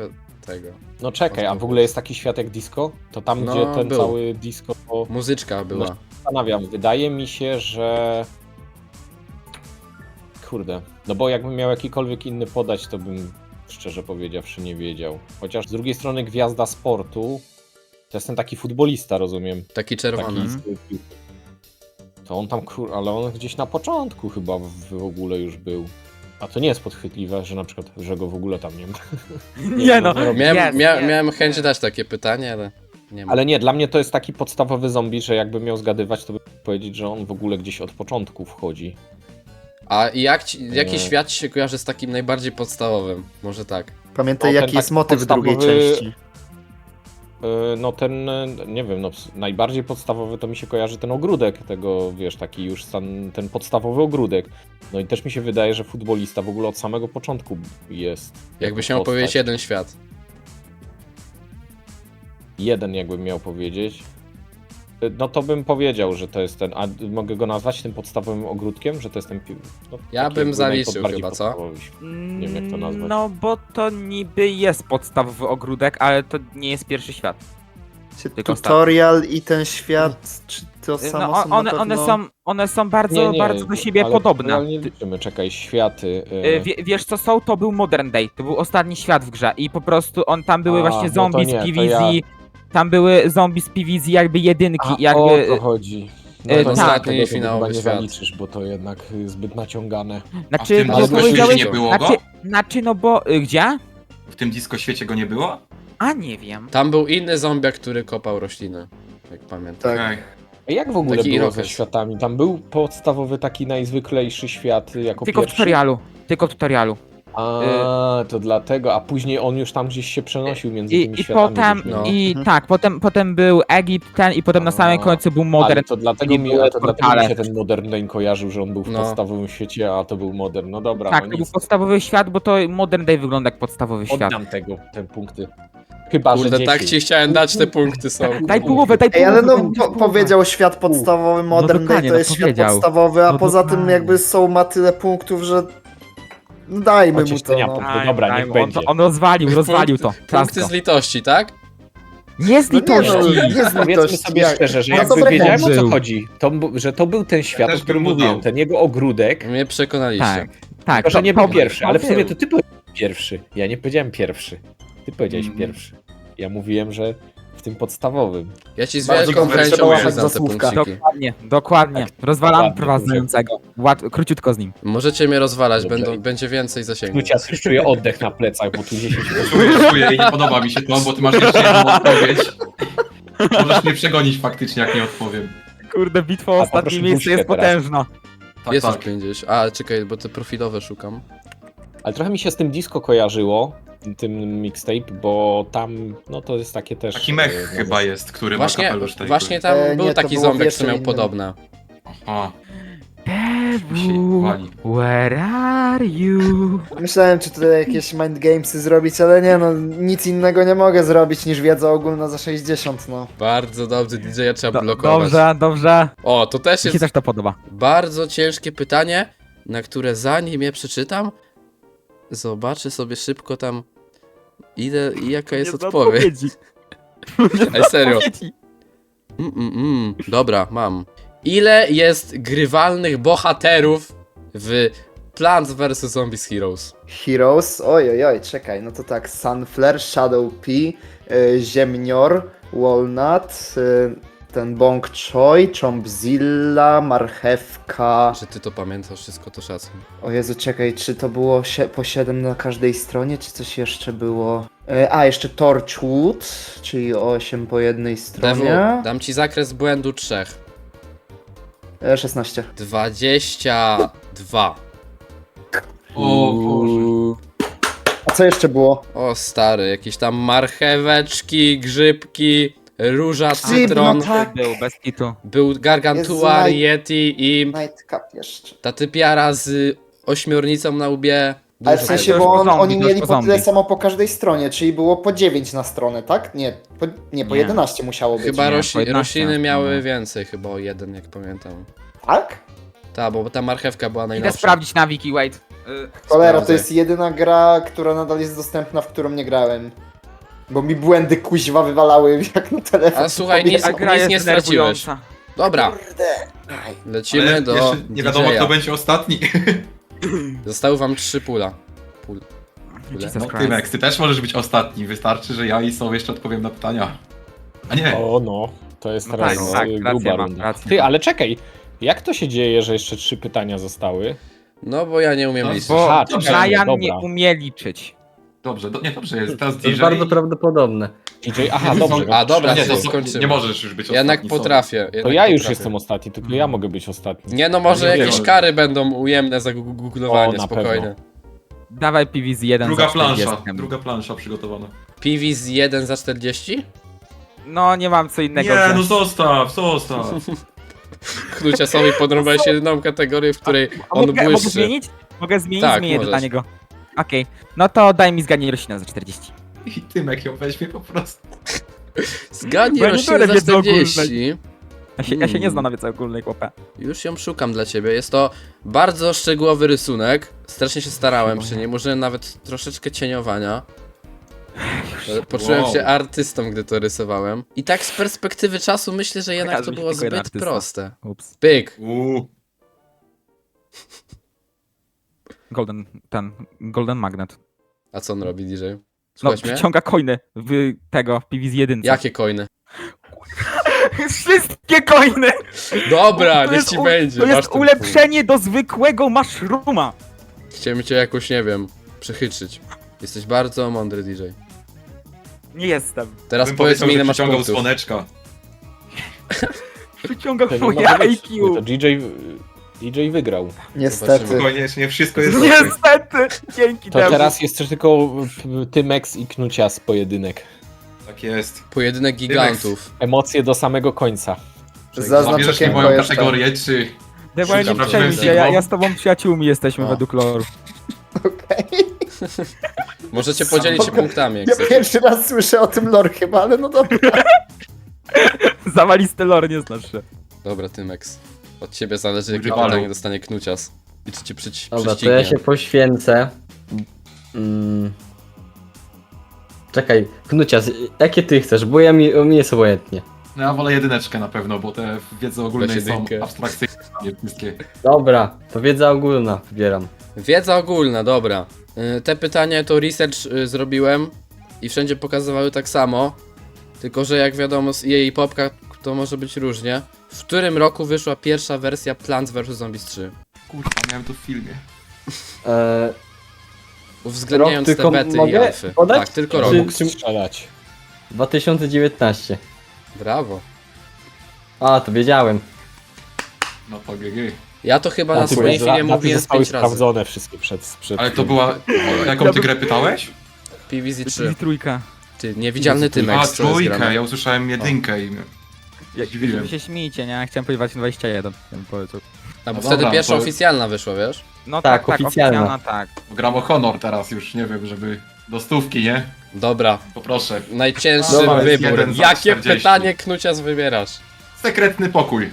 Speaker 4: tego?
Speaker 2: No czekaj, a w ogóle jest taki świat jak disco? To tam,
Speaker 4: No,
Speaker 2: gdzie ten
Speaker 4: był.
Speaker 2: cały disco...
Speaker 4: Muzyczka była.
Speaker 2: Zastanawiam, wydaje mi się, że... Kurde, no bo jakbym miał jakikolwiek inny podać, to bym szczerze powiedziawszy nie wiedział. Chociaż z drugiej strony gwiazda sportu, to jest ten taki futbolista, rozumiem.
Speaker 4: Taki czerwony.
Speaker 2: Taki to on tam, ale on gdzieś na początku chyba w ogóle już był. A to nie jest podchwytliwe, że na przykład, że go w ogóle tam nie ma.
Speaker 5: Nie no,
Speaker 4: Miałem chęć dać takie pytanie, ale nie ma.
Speaker 2: Ale nie, dla mnie to jest taki podstawowy zombie, że jakbym miał zgadywać, to bym powiedzieć, że on w ogóle gdzieś od początku wchodzi.
Speaker 4: A jaki
Speaker 2: Nie.
Speaker 4: świat ci się kojarzy z takim najbardziej podstawowym? Może tak.
Speaker 1: Pamiętaj,
Speaker 2: No, ten
Speaker 1: jaki jest
Speaker 2: taki
Speaker 1: motyw drugiej
Speaker 2: podstawowy-
Speaker 1: części.
Speaker 2: No ten, nie wiem, no najbardziej podstawowy to mi się kojarzy ten ogródek tego, wiesz, taki już ten podstawowy ogródek. No i też mi się wydaje, że futbolista w ogóle od samego początku jest.
Speaker 4: Jakbyś
Speaker 2: jako
Speaker 4: miał powiedzieć
Speaker 2: postać.
Speaker 4: jeden świat.
Speaker 2: Jeden jakbym miał powiedzieć. No to bym powiedział, że to jest ten, a mogę go nazwać tym podstawowym ogródkiem, że to jest ten... No,
Speaker 4: Ja
Speaker 2: taki
Speaker 4: bym
Speaker 2: jakby
Speaker 4: zaliczył
Speaker 2: najbardziej
Speaker 4: chyba, co?
Speaker 2: podstawowy. Nie wiem, jak to nazwać.
Speaker 5: No bo to niby jest podstawowy ogródek, ale to nie jest pierwszy świat.
Speaker 1: Czy
Speaker 5: Tylko
Speaker 1: tutorial i ten świat, czy to samo
Speaker 5: No,
Speaker 1: są na
Speaker 5: one są bardzo, bardzo do siebie
Speaker 2: ale
Speaker 5: podobne.
Speaker 2: Ale nie liczymy, czekaj, światy...
Speaker 5: Wiesz co są? To był Modern Day, to był ostatni świat w grze i po prostu tam były
Speaker 2: A,
Speaker 5: właśnie
Speaker 2: no to
Speaker 5: zombie
Speaker 2: nie,
Speaker 5: z
Speaker 2: to
Speaker 5: PvZ,
Speaker 2: ja-
Speaker 5: tam były zombie z PvZ jakby jedynki,
Speaker 2: A,
Speaker 5: jakby...
Speaker 2: o to chodzi. No
Speaker 5: tak.
Speaker 2: to
Speaker 4: Ostatni
Speaker 2: tego
Speaker 4: finałowy
Speaker 2: chyba nie
Speaker 4: świat.
Speaker 2: zaliczysz, bo to jednak zbyt naciągane.
Speaker 3: A w
Speaker 5: Znaczy,
Speaker 3: tym
Speaker 5: bo
Speaker 3: disco świecie
Speaker 5: powiedziałeś...
Speaker 3: nie było go?
Speaker 5: Znaczy, no bo... Gdzie?
Speaker 3: W tym disco świecie go nie było?
Speaker 5: A nie wiem.
Speaker 4: Tam był inny zombiak, który kopał rośliny, jak pamiętam.
Speaker 1: Tak.
Speaker 3: Okej.
Speaker 2: A jak w ogóle
Speaker 4: Taki
Speaker 2: było
Speaker 4: Irokes.
Speaker 2: ze światami? Tam był podstawowy taki najzwyklejszy świat jako
Speaker 5: Tylko w
Speaker 2: pierwszy?
Speaker 5: tutorialu. Tylko w tutorialu.
Speaker 2: A, to dlatego, a później on już tam gdzieś się przenosił między tymi
Speaker 5: I
Speaker 2: światami.
Speaker 5: potem,
Speaker 2: różnymi.
Speaker 4: no.
Speaker 5: i tak, potem był Egipt ten i potem na samym
Speaker 2: A,
Speaker 5: końcu był
Speaker 2: Ale
Speaker 5: Modern.
Speaker 2: to dlatego,
Speaker 5: czyli
Speaker 2: mi,
Speaker 5: były
Speaker 2: a to dlatego mi
Speaker 5: portale.
Speaker 2: się ten Modern Day kojarzył, że on był w
Speaker 4: No.
Speaker 2: podstawowym świecie, a to był Modern. No dobra,
Speaker 5: Tak,
Speaker 2: no
Speaker 5: to był
Speaker 2: nic.
Speaker 5: podstawowy świat, bo to Modern Day wygląda jak podstawowy świat.
Speaker 2: Oddam te punkty. Chyba, że
Speaker 4: Kurde,
Speaker 2: 10.
Speaker 4: tak ci chciałem dać te punkty, są.
Speaker 5: Daj połowę, daj
Speaker 1: Ej,
Speaker 5: połowę.
Speaker 1: ale no
Speaker 5: daj połowę.
Speaker 1: powiedział świat podstawowy, Modern Day
Speaker 5: dokładnie,
Speaker 1: to
Speaker 5: no
Speaker 1: jest świat
Speaker 5: powiedział.
Speaker 1: podstawowy, a
Speaker 5: No
Speaker 1: poza tym
Speaker 5: dokładnie.
Speaker 1: jakby Soul ma tyle punktów, że no dajmy mu to.
Speaker 2: Ocieśnienia
Speaker 1: No.
Speaker 2: punktu. Dobra, niech
Speaker 5: Daj,
Speaker 2: będzie.
Speaker 5: on rozwalił to.
Speaker 4: Punkty
Speaker 5: Ciastko.
Speaker 4: z litości, tak?
Speaker 5: Nie z
Speaker 1: No nie, no,
Speaker 5: litości.
Speaker 1: nie z
Speaker 2: Powiedzmy
Speaker 1: litości.
Speaker 2: sobie
Speaker 1: jak-
Speaker 2: szczerze, że
Speaker 1: No
Speaker 2: jakby
Speaker 1: dobra,
Speaker 2: wiedziałem o co
Speaker 5: był.
Speaker 2: chodzi, że to był ten świat,
Speaker 3: Ja
Speaker 2: o
Speaker 3: też
Speaker 2: którym
Speaker 3: bym mu
Speaker 2: mówiłem,
Speaker 3: dał.
Speaker 2: ten jego ogródek,
Speaker 4: Mnie przekonaliście.
Speaker 5: Tak, tak.
Speaker 2: tylko że nie był pierwszy, ale w sumie
Speaker 5: był.
Speaker 2: to ty powiedziałeś pierwszy. Ja nie powiedziałem pierwszy. Ty powiedziałeś pierwszy. Ja mówiłem, że w tym podstawowym.
Speaker 4: Ja ci z
Speaker 3: Bardzo
Speaker 4: wielką
Speaker 3: dobrze,
Speaker 4: chęcią
Speaker 3: trzeba łapać
Speaker 4: przyznam
Speaker 1: za
Speaker 4: te
Speaker 1: słówka.
Speaker 4: punkciki.
Speaker 5: Dokładnie. Rozwalam
Speaker 2: Dokładnie,
Speaker 5: prowadzącego. Króciutko z nim.
Speaker 4: Możecie mnie rozwalać,
Speaker 2: Dobrze.
Speaker 4: będzie więcej zasięgu.
Speaker 2: Knucia, już czuję oddech na plecach, bo tu 10
Speaker 3: Czuję i nie podoba mi się to, bo ty masz jeszcze jedną odpowiedź. Możesz mnie przegonić faktycznie, jak nie odpowiem.
Speaker 5: Kurde, bitwa o
Speaker 2: A
Speaker 5: ostatnie
Speaker 2: poproszę
Speaker 5: miejsce
Speaker 2: buźkę
Speaker 5: jest
Speaker 2: teraz.
Speaker 5: potężna.
Speaker 3: Tak,
Speaker 4: Jest już
Speaker 3: tak.
Speaker 4: 50. A, czekaj, bo te profilowe szukam.
Speaker 2: Ale trochę mi się z tym disco kojarzyło, tym mixtape, bo tam, no to jest takie też...
Speaker 3: Taki mech chyba jest, który ma
Speaker 4: Właśnie,
Speaker 3: kapelusz tej
Speaker 4: właśnie tam
Speaker 1: nie,
Speaker 4: był
Speaker 1: to
Speaker 4: taki
Speaker 1: było
Speaker 4: zombiak,
Speaker 1: jeszcze
Speaker 4: co miał
Speaker 1: innym.
Speaker 4: podobne.
Speaker 3: Aha, mi się
Speaker 5: Devu,
Speaker 3: wali.
Speaker 5: where are you?
Speaker 1: Myślałem, czy tutaj jakieś mind gamesy zrobić, ale nie no, nic innego nie mogę zrobić niż wiedza ogólna za 60, no.
Speaker 4: Bardzo dobrze, DJ-a trzeba blokować.
Speaker 5: Dobrze.
Speaker 4: O, to też
Speaker 5: Mi się
Speaker 4: jest
Speaker 5: też to podoba.
Speaker 4: bardzo ciężkie pytanie, na które zanim je przeczytam, zobaczę sobie szybko tam ile i jaka jest odpowiedź. Ej, serio. Dobra, mam. Ile jest grywalnych bohaterów w Plants vs Zombies Heroes?
Speaker 1: Heroes, oj, czekaj, no to tak, Sunflare, Shadow P, Ziemnior, Walnut, ten Bong Choi, Chompzilla, Marchewka.
Speaker 4: Że ty to pamiętasz wszystko, to szacun.
Speaker 1: O Jezu, czekaj, czy to było po 7 na każdej stronie, czy coś jeszcze było? Jeszcze Torchwood, czyli 8 po jednej
Speaker 4: Dewu,
Speaker 1: stronie.
Speaker 4: dam ci zakres błędu 3.
Speaker 1: 16.
Speaker 4: 22.
Speaker 3: O Boże.
Speaker 1: A co jeszcze było?
Speaker 4: O stary, jakieś tam marcheweczki, grzybki, róża,
Speaker 1: Grzyb,
Speaker 4: cytron.
Speaker 1: no tak.
Speaker 5: Był, bez kitu.
Speaker 4: Był Gargantua,
Speaker 1: Jezu,
Speaker 4: Yeti i
Speaker 1: Nightcap jeszcze.
Speaker 4: ta typiara z ośmiornicą na łbie.
Speaker 1: Ale w
Speaker 4: Dużo
Speaker 1: sensie,
Speaker 5: to
Speaker 1: bo
Speaker 5: już po zombie,
Speaker 1: oni
Speaker 5: to już
Speaker 1: mieli
Speaker 5: po
Speaker 1: po tyle
Speaker 5: zombie.
Speaker 1: samo po każdej stronie, czyli było po 9 na stronę, tak? Nie, po
Speaker 5: Nie.
Speaker 1: 11 musiało być.
Speaker 4: Chyba
Speaker 5: nie,
Speaker 4: rośli,
Speaker 5: po 11,
Speaker 4: rośliny miały
Speaker 5: no.
Speaker 4: więcej, chyba o jeden, jak pamiętam.
Speaker 1: Tak?
Speaker 4: Ta, bo ta marchewka była
Speaker 5: Idę
Speaker 4: najnowsza.
Speaker 5: sprawdzić na wiki, wait.
Speaker 1: Cholera, to
Speaker 4: Sprawdzę.
Speaker 1: jest jedyna gra, która nadal jest dostępna, w którą nie grałem. Bo mi błędy kuźwa wywalały jak na telefon.
Speaker 4: A słuchaj, nic,
Speaker 5: A gra
Speaker 4: nic
Speaker 5: jest
Speaker 4: nie straciłeś.
Speaker 5: denerwująca.
Speaker 4: Dobra,
Speaker 1: Kurde. Aj.
Speaker 4: lecimy
Speaker 3: Ale
Speaker 4: do
Speaker 3: jeszcze nie wiadomo,
Speaker 4: DJ-a.
Speaker 3: kto będzie ostatni.
Speaker 4: Zostały wam 3 pula.
Speaker 5: Jesus
Speaker 3: No,
Speaker 5: Christ.
Speaker 3: Tymek, ty też możesz być ostatni. Wystarczy, że ja i są jeszcze odpowiem na pytania. A nie.
Speaker 2: O no, to jest
Speaker 5: No
Speaker 2: teraz
Speaker 5: tak, tak,
Speaker 2: gruba
Speaker 5: racja ma,
Speaker 2: runda.
Speaker 5: racja
Speaker 2: Ty,
Speaker 5: ma.
Speaker 2: ale czekaj, jak to się dzieje, że jeszcze 3 pytania zostały?
Speaker 4: No bo ja nie umiem
Speaker 3: No,
Speaker 4: liczyć.
Speaker 5: Bo
Speaker 2: Aha,
Speaker 3: dobrze,
Speaker 5: Ryan
Speaker 2: dobra.
Speaker 5: nie umie liczyć.
Speaker 3: Dobrze, dobrze jest. Teraz
Speaker 6: To jest
Speaker 3: DJ.
Speaker 6: bardzo prawdopodobne.
Speaker 2: DJ, aha, dobrze.
Speaker 4: A, dobra,
Speaker 3: nie,
Speaker 4: to
Speaker 3: to
Speaker 4: skończymy.
Speaker 3: nie możesz już być ostatni.
Speaker 4: Jednak
Speaker 3: sorry.
Speaker 4: potrafię.
Speaker 2: To
Speaker 4: jednak
Speaker 2: ja już
Speaker 4: potrafię.
Speaker 2: jestem ostatni, tylko ja mogę być ostatni.
Speaker 4: Nie no, może
Speaker 3: Nie
Speaker 4: jakieś
Speaker 3: wiem.
Speaker 4: kary będą ujemne za googlowanie,
Speaker 2: O, na
Speaker 4: spokojnie.
Speaker 5: Dawaj PVZ 1
Speaker 3: Druga
Speaker 5: za
Speaker 3: plansza,
Speaker 5: 40.
Speaker 3: druga plansza przygotowana.
Speaker 4: PVZ 1 za 40?
Speaker 5: No, nie mam co innego
Speaker 3: Nie, no
Speaker 5: wziąć.
Speaker 3: zostaw.
Speaker 4: Knuciasowi podrąbałeś jedną kategorię, w której
Speaker 5: A
Speaker 4: on
Speaker 5: mogę
Speaker 4: błyszczy.
Speaker 5: zmienić? Mogę zmienić?
Speaker 4: Tak,
Speaker 5: Zmienię
Speaker 4: możesz.
Speaker 5: dla niego. Okej, no to daj mi zgadnij roślinę za 40.
Speaker 3: I Tymek ją weźmie po prostu.
Speaker 4: Zgadnij
Speaker 5: Bo ja nie
Speaker 4: roślinę
Speaker 5: biorę
Speaker 4: za
Speaker 5: wiedzy ogólnej.
Speaker 4: 40.
Speaker 5: Ja się nie znam na wiedzy ogólnej, chłopie.
Speaker 4: Już ją szukam dla ciebie. Jest to bardzo szczegółowy rysunek. Strasznie się starałem przy niej. Użyłem nawet troszeczkę cieniowania. Poczułem
Speaker 3: Wow.
Speaker 4: się artystą, gdy to rysowałem. I tak z perspektywy czasu myślę, że jednak to
Speaker 5: Pokażę,
Speaker 4: było
Speaker 5: tylko jeden
Speaker 4: zbyt
Speaker 5: artysta.
Speaker 4: proste.
Speaker 5: Ups.
Speaker 4: Pyk.
Speaker 5: Golden Magnet.
Speaker 4: A co on robi, DJ?
Speaker 5: No,
Speaker 4: Słuchaj mnie?
Speaker 5: wciąga coiny w tego, w PvZ 1.
Speaker 4: Jakie coiny?
Speaker 5: Wszystkie coiny!
Speaker 4: Dobra,
Speaker 5: To
Speaker 4: niech
Speaker 5: jest
Speaker 4: ci
Speaker 5: u-
Speaker 4: będzie.
Speaker 5: To
Speaker 4: masz
Speaker 5: jest
Speaker 4: ten
Speaker 5: ulepszenie do zwykłego mushrooma!
Speaker 4: punkt. Chciałem cię jakoś, nie wiem, przechytrzyć. Jesteś bardzo mądry DJ.
Speaker 5: Nie jestem.
Speaker 4: Teraz powiedz mi, ile masz punktów.
Speaker 3: słoneczka.
Speaker 5: Przyciąga
Speaker 2: To nie
Speaker 5: moje
Speaker 2: może być.
Speaker 5: IQ.
Speaker 2: To DJ wygrał.
Speaker 1: Niestety.
Speaker 3: Spokojnie, jeszcze nie wszystko jest
Speaker 5: Niestety! Dzięki
Speaker 2: To
Speaker 5: temu.
Speaker 2: teraz jest tylko Tymex i Knucias pojedynek.
Speaker 3: Tak jest.
Speaker 4: Pojedynek gigantów.
Speaker 2: Emocje do samego końca.
Speaker 1: Zaznacz
Speaker 3: Zabierzesz mi
Speaker 1: okienko
Speaker 3: moją
Speaker 1: jeszcze.
Speaker 3: kategorię, czy...
Speaker 5: Dewal, nie
Speaker 3: Szukam
Speaker 5: przejmuj się,
Speaker 3: prawdziwego.
Speaker 5: ja z tobą przyjaciółmi jesteśmy
Speaker 1: O.
Speaker 5: według loru.
Speaker 1: Okej.
Speaker 4: Możecie podzielić się
Speaker 1: Spoko.
Speaker 4: punktami, jak
Speaker 1: Ja
Speaker 4: chcecie.
Speaker 1: pierwszy raz słyszę o tym lore chyba, ale no dobra.
Speaker 5: Zawalisty lore, nie znasz się.
Speaker 4: Dobra, Tymex. Od ciebie zależy, jakie
Speaker 3: Rywalu.
Speaker 4: pytanie dostanie Knucias. I czy cię
Speaker 6: Dobra, to
Speaker 4: przyścignie.
Speaker 6: ja się poświęcę. Czekaj, Knucias, jakie ty chcesz, bo mi jest obojętnie.
Speaker 3: No ja wolę jedyneczkę na pewno, bo te wiedzy ogólnej
Speaker 4: Weź
Speaker 3: są
Speaker 4: jedynkę.
Speaker 3: abstrakcyjne nie wszystkie.
Speaker 6: Dobra, to wiedza ogólna wybieram.
Speaker 4: Wiedza ogólna, dobra. Te pytania to research zrobiłem i wszędzie pokazywały tak samo. Tylko, że jak wiadomo z jej popka to może być różnie. W którym roku wyszła pierwsza wersja Plants vs Zombies 3?
Speaker 3: Kurwa, miałem to w filmie.
Speaker 4: Uwzględniając
Speaker 6: Rok
Speaker 4: te
Speaker 6: tylko
Speaker 4: bety i
Speaker 6: mogę
Speaker 4: alfy.
Speaker 6: podać?
Speaker 4: Tak, tylko
Speaker 6: Czy-
Speaker 4: rok.
Speaker 2: Mógł strzelać.
Speaker 6: 2019.
Speaker 4: Brawo.
Speaker 6: A, to wiedziałem.
Speaker 3: No to GG.
Speaker 4: Ja to chyba na
Speaker 2: Daty
Speaker 4: swojej filmie
Speaker 2: daty
Speaker 4: mówiłem z
Speaker 2: zostały
Speaker 4: 5 razy.
Speaker 2: sprawdzone wszystkie przed
Speaker 3: Ale to była... Jaką ty grę pytałeś?
Speaker 4: PvZ 3.
Speaker 5: Czyli trójka.
Speaker 4: Ty, niewidzialny
Speaker 3: A,
Speaker 4: Tymex, co jest
Speaker 3: trójkę,
Speaker 4: grane.
Speaker 3: ja usłyszałem jedynkę i... Zdziwiłem.
Speaker 5: Wy się śmijcie, nie? Ja chciałem powiedzieć 21, ja bym powiedział.
Speaker 4: A bo
Speaker 3: No
Speaker 4: wtedy
Speaker 3: dobra,
Speaker 4: pierwsza
Speaker 3: to-
Speaker 4: oficjalna wyszła, wiesz?
Speaker 5: No
Speaker 6: Tak,
Speaker 5: tak,
Speaker 6: oficjalna.
Speaker 5: tak.
Speaker 3: Gram o honor teraz już, nie wiem, żeby... Do stówki, nie?
Speaker 4: Dobra,
Speaker 3: Poproszę.
Speaker 4: najcięższy
Speaker 3: Dobra, jest
Speaker 4: wybór.
Speaker 3: jeden za
Speaker 4: Jakie
Speaker 3: 40.
Speaker 4: pytanie, Knucias, wybierasz?
Speaker 3: Sekretny pokój.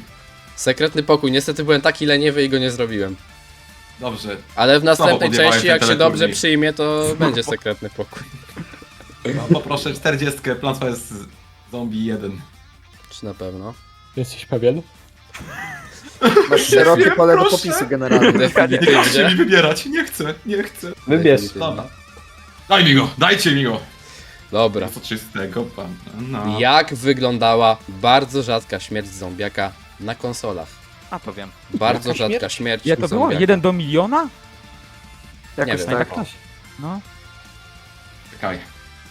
Speaker 4: Sekretny pokój. Niestety byłem taki leniwy i go nie zrobiłem.
Speaker 3: Dobrze.
Speaker 4: Ale w następnej
Speaker 3: podjebałem
Speaker 4: części,
Speaker 3: ten
Speaker 4: jak się
Speaker 3: teleturniej.
Speaker 4: dobrze przyjmie, to będzie sekretny pokój.
Speaker 3: No, poproszę 40, Plants vs Zombie 1.
Speaker 4: Czy na pewno?
Speaker 2: Jesteś pewien?
Speaker 1: Masz szerokie pole do
Speaker 3: proszę.
Speaker 1: popisu generalnie.
Speaker 3: Nie każcie mi
Speaker 4: Definitywnie.
Speaker 3: wybierać, nie chcę, nie chcę.
Speaker 6: Wybierz.
Speaker 3: Dobra. Daj mi go, dajcie mi go.
Speaker 4: Dobra.
Speaker 3: Co czystego, pan. No.
Speaker 4: Jak wyglądała bardzo rzadka śmierć zombiaka na konsolach?
Speaker 5: A to wiem.
Speaker 4: Bardzo
Speaker 2: Jaka
Speaker 4: rzadka śmierć
Speaker 5: Ile to było?
Speaker 4: zombiaka.
Speaker 5: 1 do miliona?
Speaker 1: Jakoś
Speaker 4: wiem.
Speaker 5: No i
Speaker 1: tak.
Speaker 5: tak coś. No.
Speaker 3: Czekaj.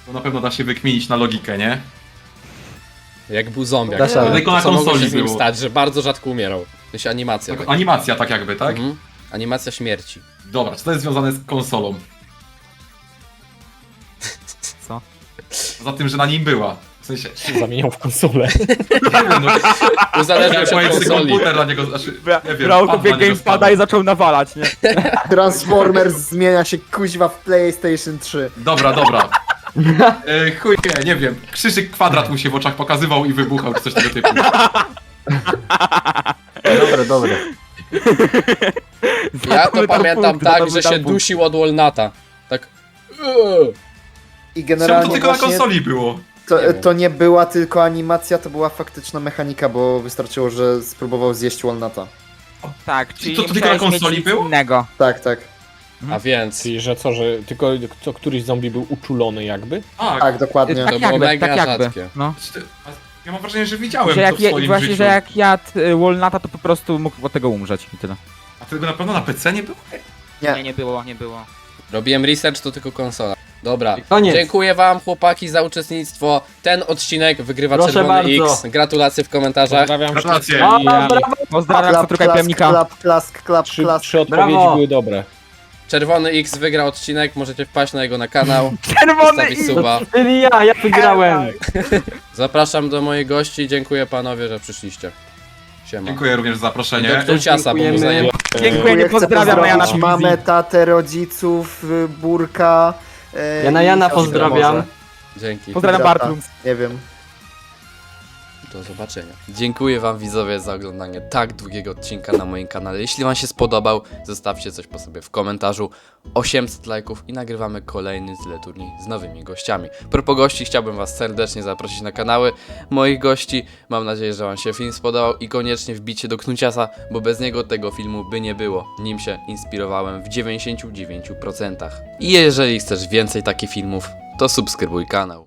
Speaker 3: To na pewno da się wykminić na logikę, nie?
Speaker 4: Jak był zombiak.
Speaker 6: Da się.
Speaker 4: To
Speaker 3: Tylko na
Speaker 4: co mogło się
Speaker 3: konsoli
Speaker 4: z nim
Speaker 3: było.
Speaker 4: stać, że bardzo rzadko umierał. To się animacja.
Speaker 3: Tak,
Speaker 4: taka.
Speaker 3: animacja tak jakby, tak?
Speaker 4: Mhm. Animacja śmierci.
Speaker 3: Dobra, czy to jest związane z konsolą?
Speaker 5: Co?
Speaker 3: Poza tym, że na nim była. W sensie,
Speaker 2: Zamieniał w konsolę.
Speaker 3: nie wiem, no,
Speaker 4: Uzależniał się od
Speaker 3: powiedzmy
Speaker 4: konsoli.
Speaker 3: komputer dla niego, znaczy, nie wiem,
Speaker 5: Brał
Speaker 3: pad
Speaker 5: sobie
Speaker 3: na niego
Speaker 5: gamepada
Speaker 3: spadł.
Speaker 5: i zaczął nawalać, nie?
Speaker 1: Transformers zmienia się kuźwa w PlayStation 3.
Speaker 3: Dobra, dobra. Chuj, nie wiem, krzyżyk kwadrat mu się w oczach pokazywał i wybuchał, czy coś tego typu.
Speaker 6: Dobre.
Speaker 4: Ja to
Speaker 5: Damy tam
Speaker 4: pamiętam
Speaker 5: punkt,
Speaker 4: tak,
Speaker 5: damy
Speaker 4: że
Speaker 5: tam
Speaker 4: się
Speaker 5: punkt.
Speaker 4: dusił od Walnuta. Tak.
Speaker 1: I
Speaker 3: Czemu to
Speaker 1: generalnie
Speaker 3: tylko na
Speaker 1: właśnie
Speaker 3: konsoli było?
Speaker 1: to,
Speaker 4: Nie wiem.
Speaker 1: to nie była tylko animacja, to była faktyczna mechanika, bo wystarczyło, że spróbował zjeść Walnuta.
Speaker 5: Tak, czyli
Speaker 3: To tylko na
Speaker 5: musiałeś mieć
Speaker 3: konsoli
Speaker 5: nic
Speaker 3: było?
Speaker 5: innego.
Speaker 1: Tak, tak.
Speaker 4: A więc.
Speaker 2: Czyli, że co, że tylko co któryś zombie był uczulony jakby?
Speaker 1: Tak, dokładnie.
Speaker 5: Tak
Speaker 4: To było
Speaker 5: jakby,
Speaker 4: mega
Speaker 5: tak jakby.
Speaker 4: rzadkie.
Speaker 5: No.
Speaker 3: Ja mam wrażenie, że widziałem
Speaker 5: Że
Speaker 3: to
Speaker 5: jak
Speaker 3: w swoim
Speaker 5: właśnie,
Speaker 3: życiu.
Speaker 5: że jak jadł Walnuta, to po prostu mógł od tego umrzeć i tyle.
Speaker 3: A tego na pewno na PC nie było?
Speaker 1: Nie.
Speaker 5: nie było, nie było.
Speaker 4: Robiłem research, to tylko konsola. Dobra,
Speaker 6: Koniec.
Speaker 4: dziękuję wam chłopaki za uczestnictwo. Ten odcinek wygrywa
Speaker 6: Proszę
Speaker 4: Czerwony
Speaker 6: bardzo.
Speaker 4: X. Gratulacje w komentarzach.
Speaker 2: Pozdrawiam
Speaker 3: Gratulacje.
Speaker 2: wszystkich.
Speaker 6: A, brawo!
Speaker 5: Pozdrawiam,
Speaker 1: Klap,
Speaker 5: Kotruka i
Speaker 1: klask,
Speaker 5: Plemnika.
Speaker 1: klap, klask, klap,
Speaker 2: Trzy
Speaker 1: klask.
Speaker 2: odpowiedzi
Speaker 6: Brawo.
Speaker 2: były dobre.
Speaker 4: Czerwony X wygra odcinek, możecie wpaść na jego na kanał,
Speaker 5: Czerwony
Speaker 4: zostawić
Speaker 5: i...
Speaker 4: suba.
Speaker 6: Czyli ja wygrałem.
Speaker 4: Zapraszam do moich gości, dziękuję panowie, że przyszliście. Siema.
Speaker 3: Dziękuję również za zaproszenie.
Speaker 4: Do Ktuciasa, bo mu
Speaker 6: Dziękujemy.
Speaker 4: zajęło.
Speaker 5: Dziękuję, nie
Speaker 1: Chcę
Speaker 5: pozdrawiam Jana
Speaker 1: pozdrowić mamę, tatę, rodziców, Burka.
Speaker 6: Jana
Speaker 1: i
Speaker 6: Jana
Speaker 1: siostrę
Speaker 6: pozdrawiam.
Speaker 1: może.
Speaker 4: Dzięki.
Speaker 5: Pozdrawiam
Speaker 1: Brata.
Speaker 5: Bartlums.
Speaker 1: Nie wiem.
Speaker 4: Do zobaczenia. Dziękuję wam widzowie za oglądanie tak długiego odcinka na moim kanale. Jeśli wam się spodobał, zostawcie coś po sobie w komentarzu. 800 lajków i nagrywamy kolejny teleturniej z nowymi gościami. Propos gości, chciałbym was serdecznie zaprosić na kanały moich gości. Mam nadzieję, że wam się film spodobał i koniecznie wbicie do Knuciasa, bo bez niego tego filmu by nie było. Nim się inspirowałem w 99%. I jeżeli chcesz więcej takich filmów, to subskrybuj kanał.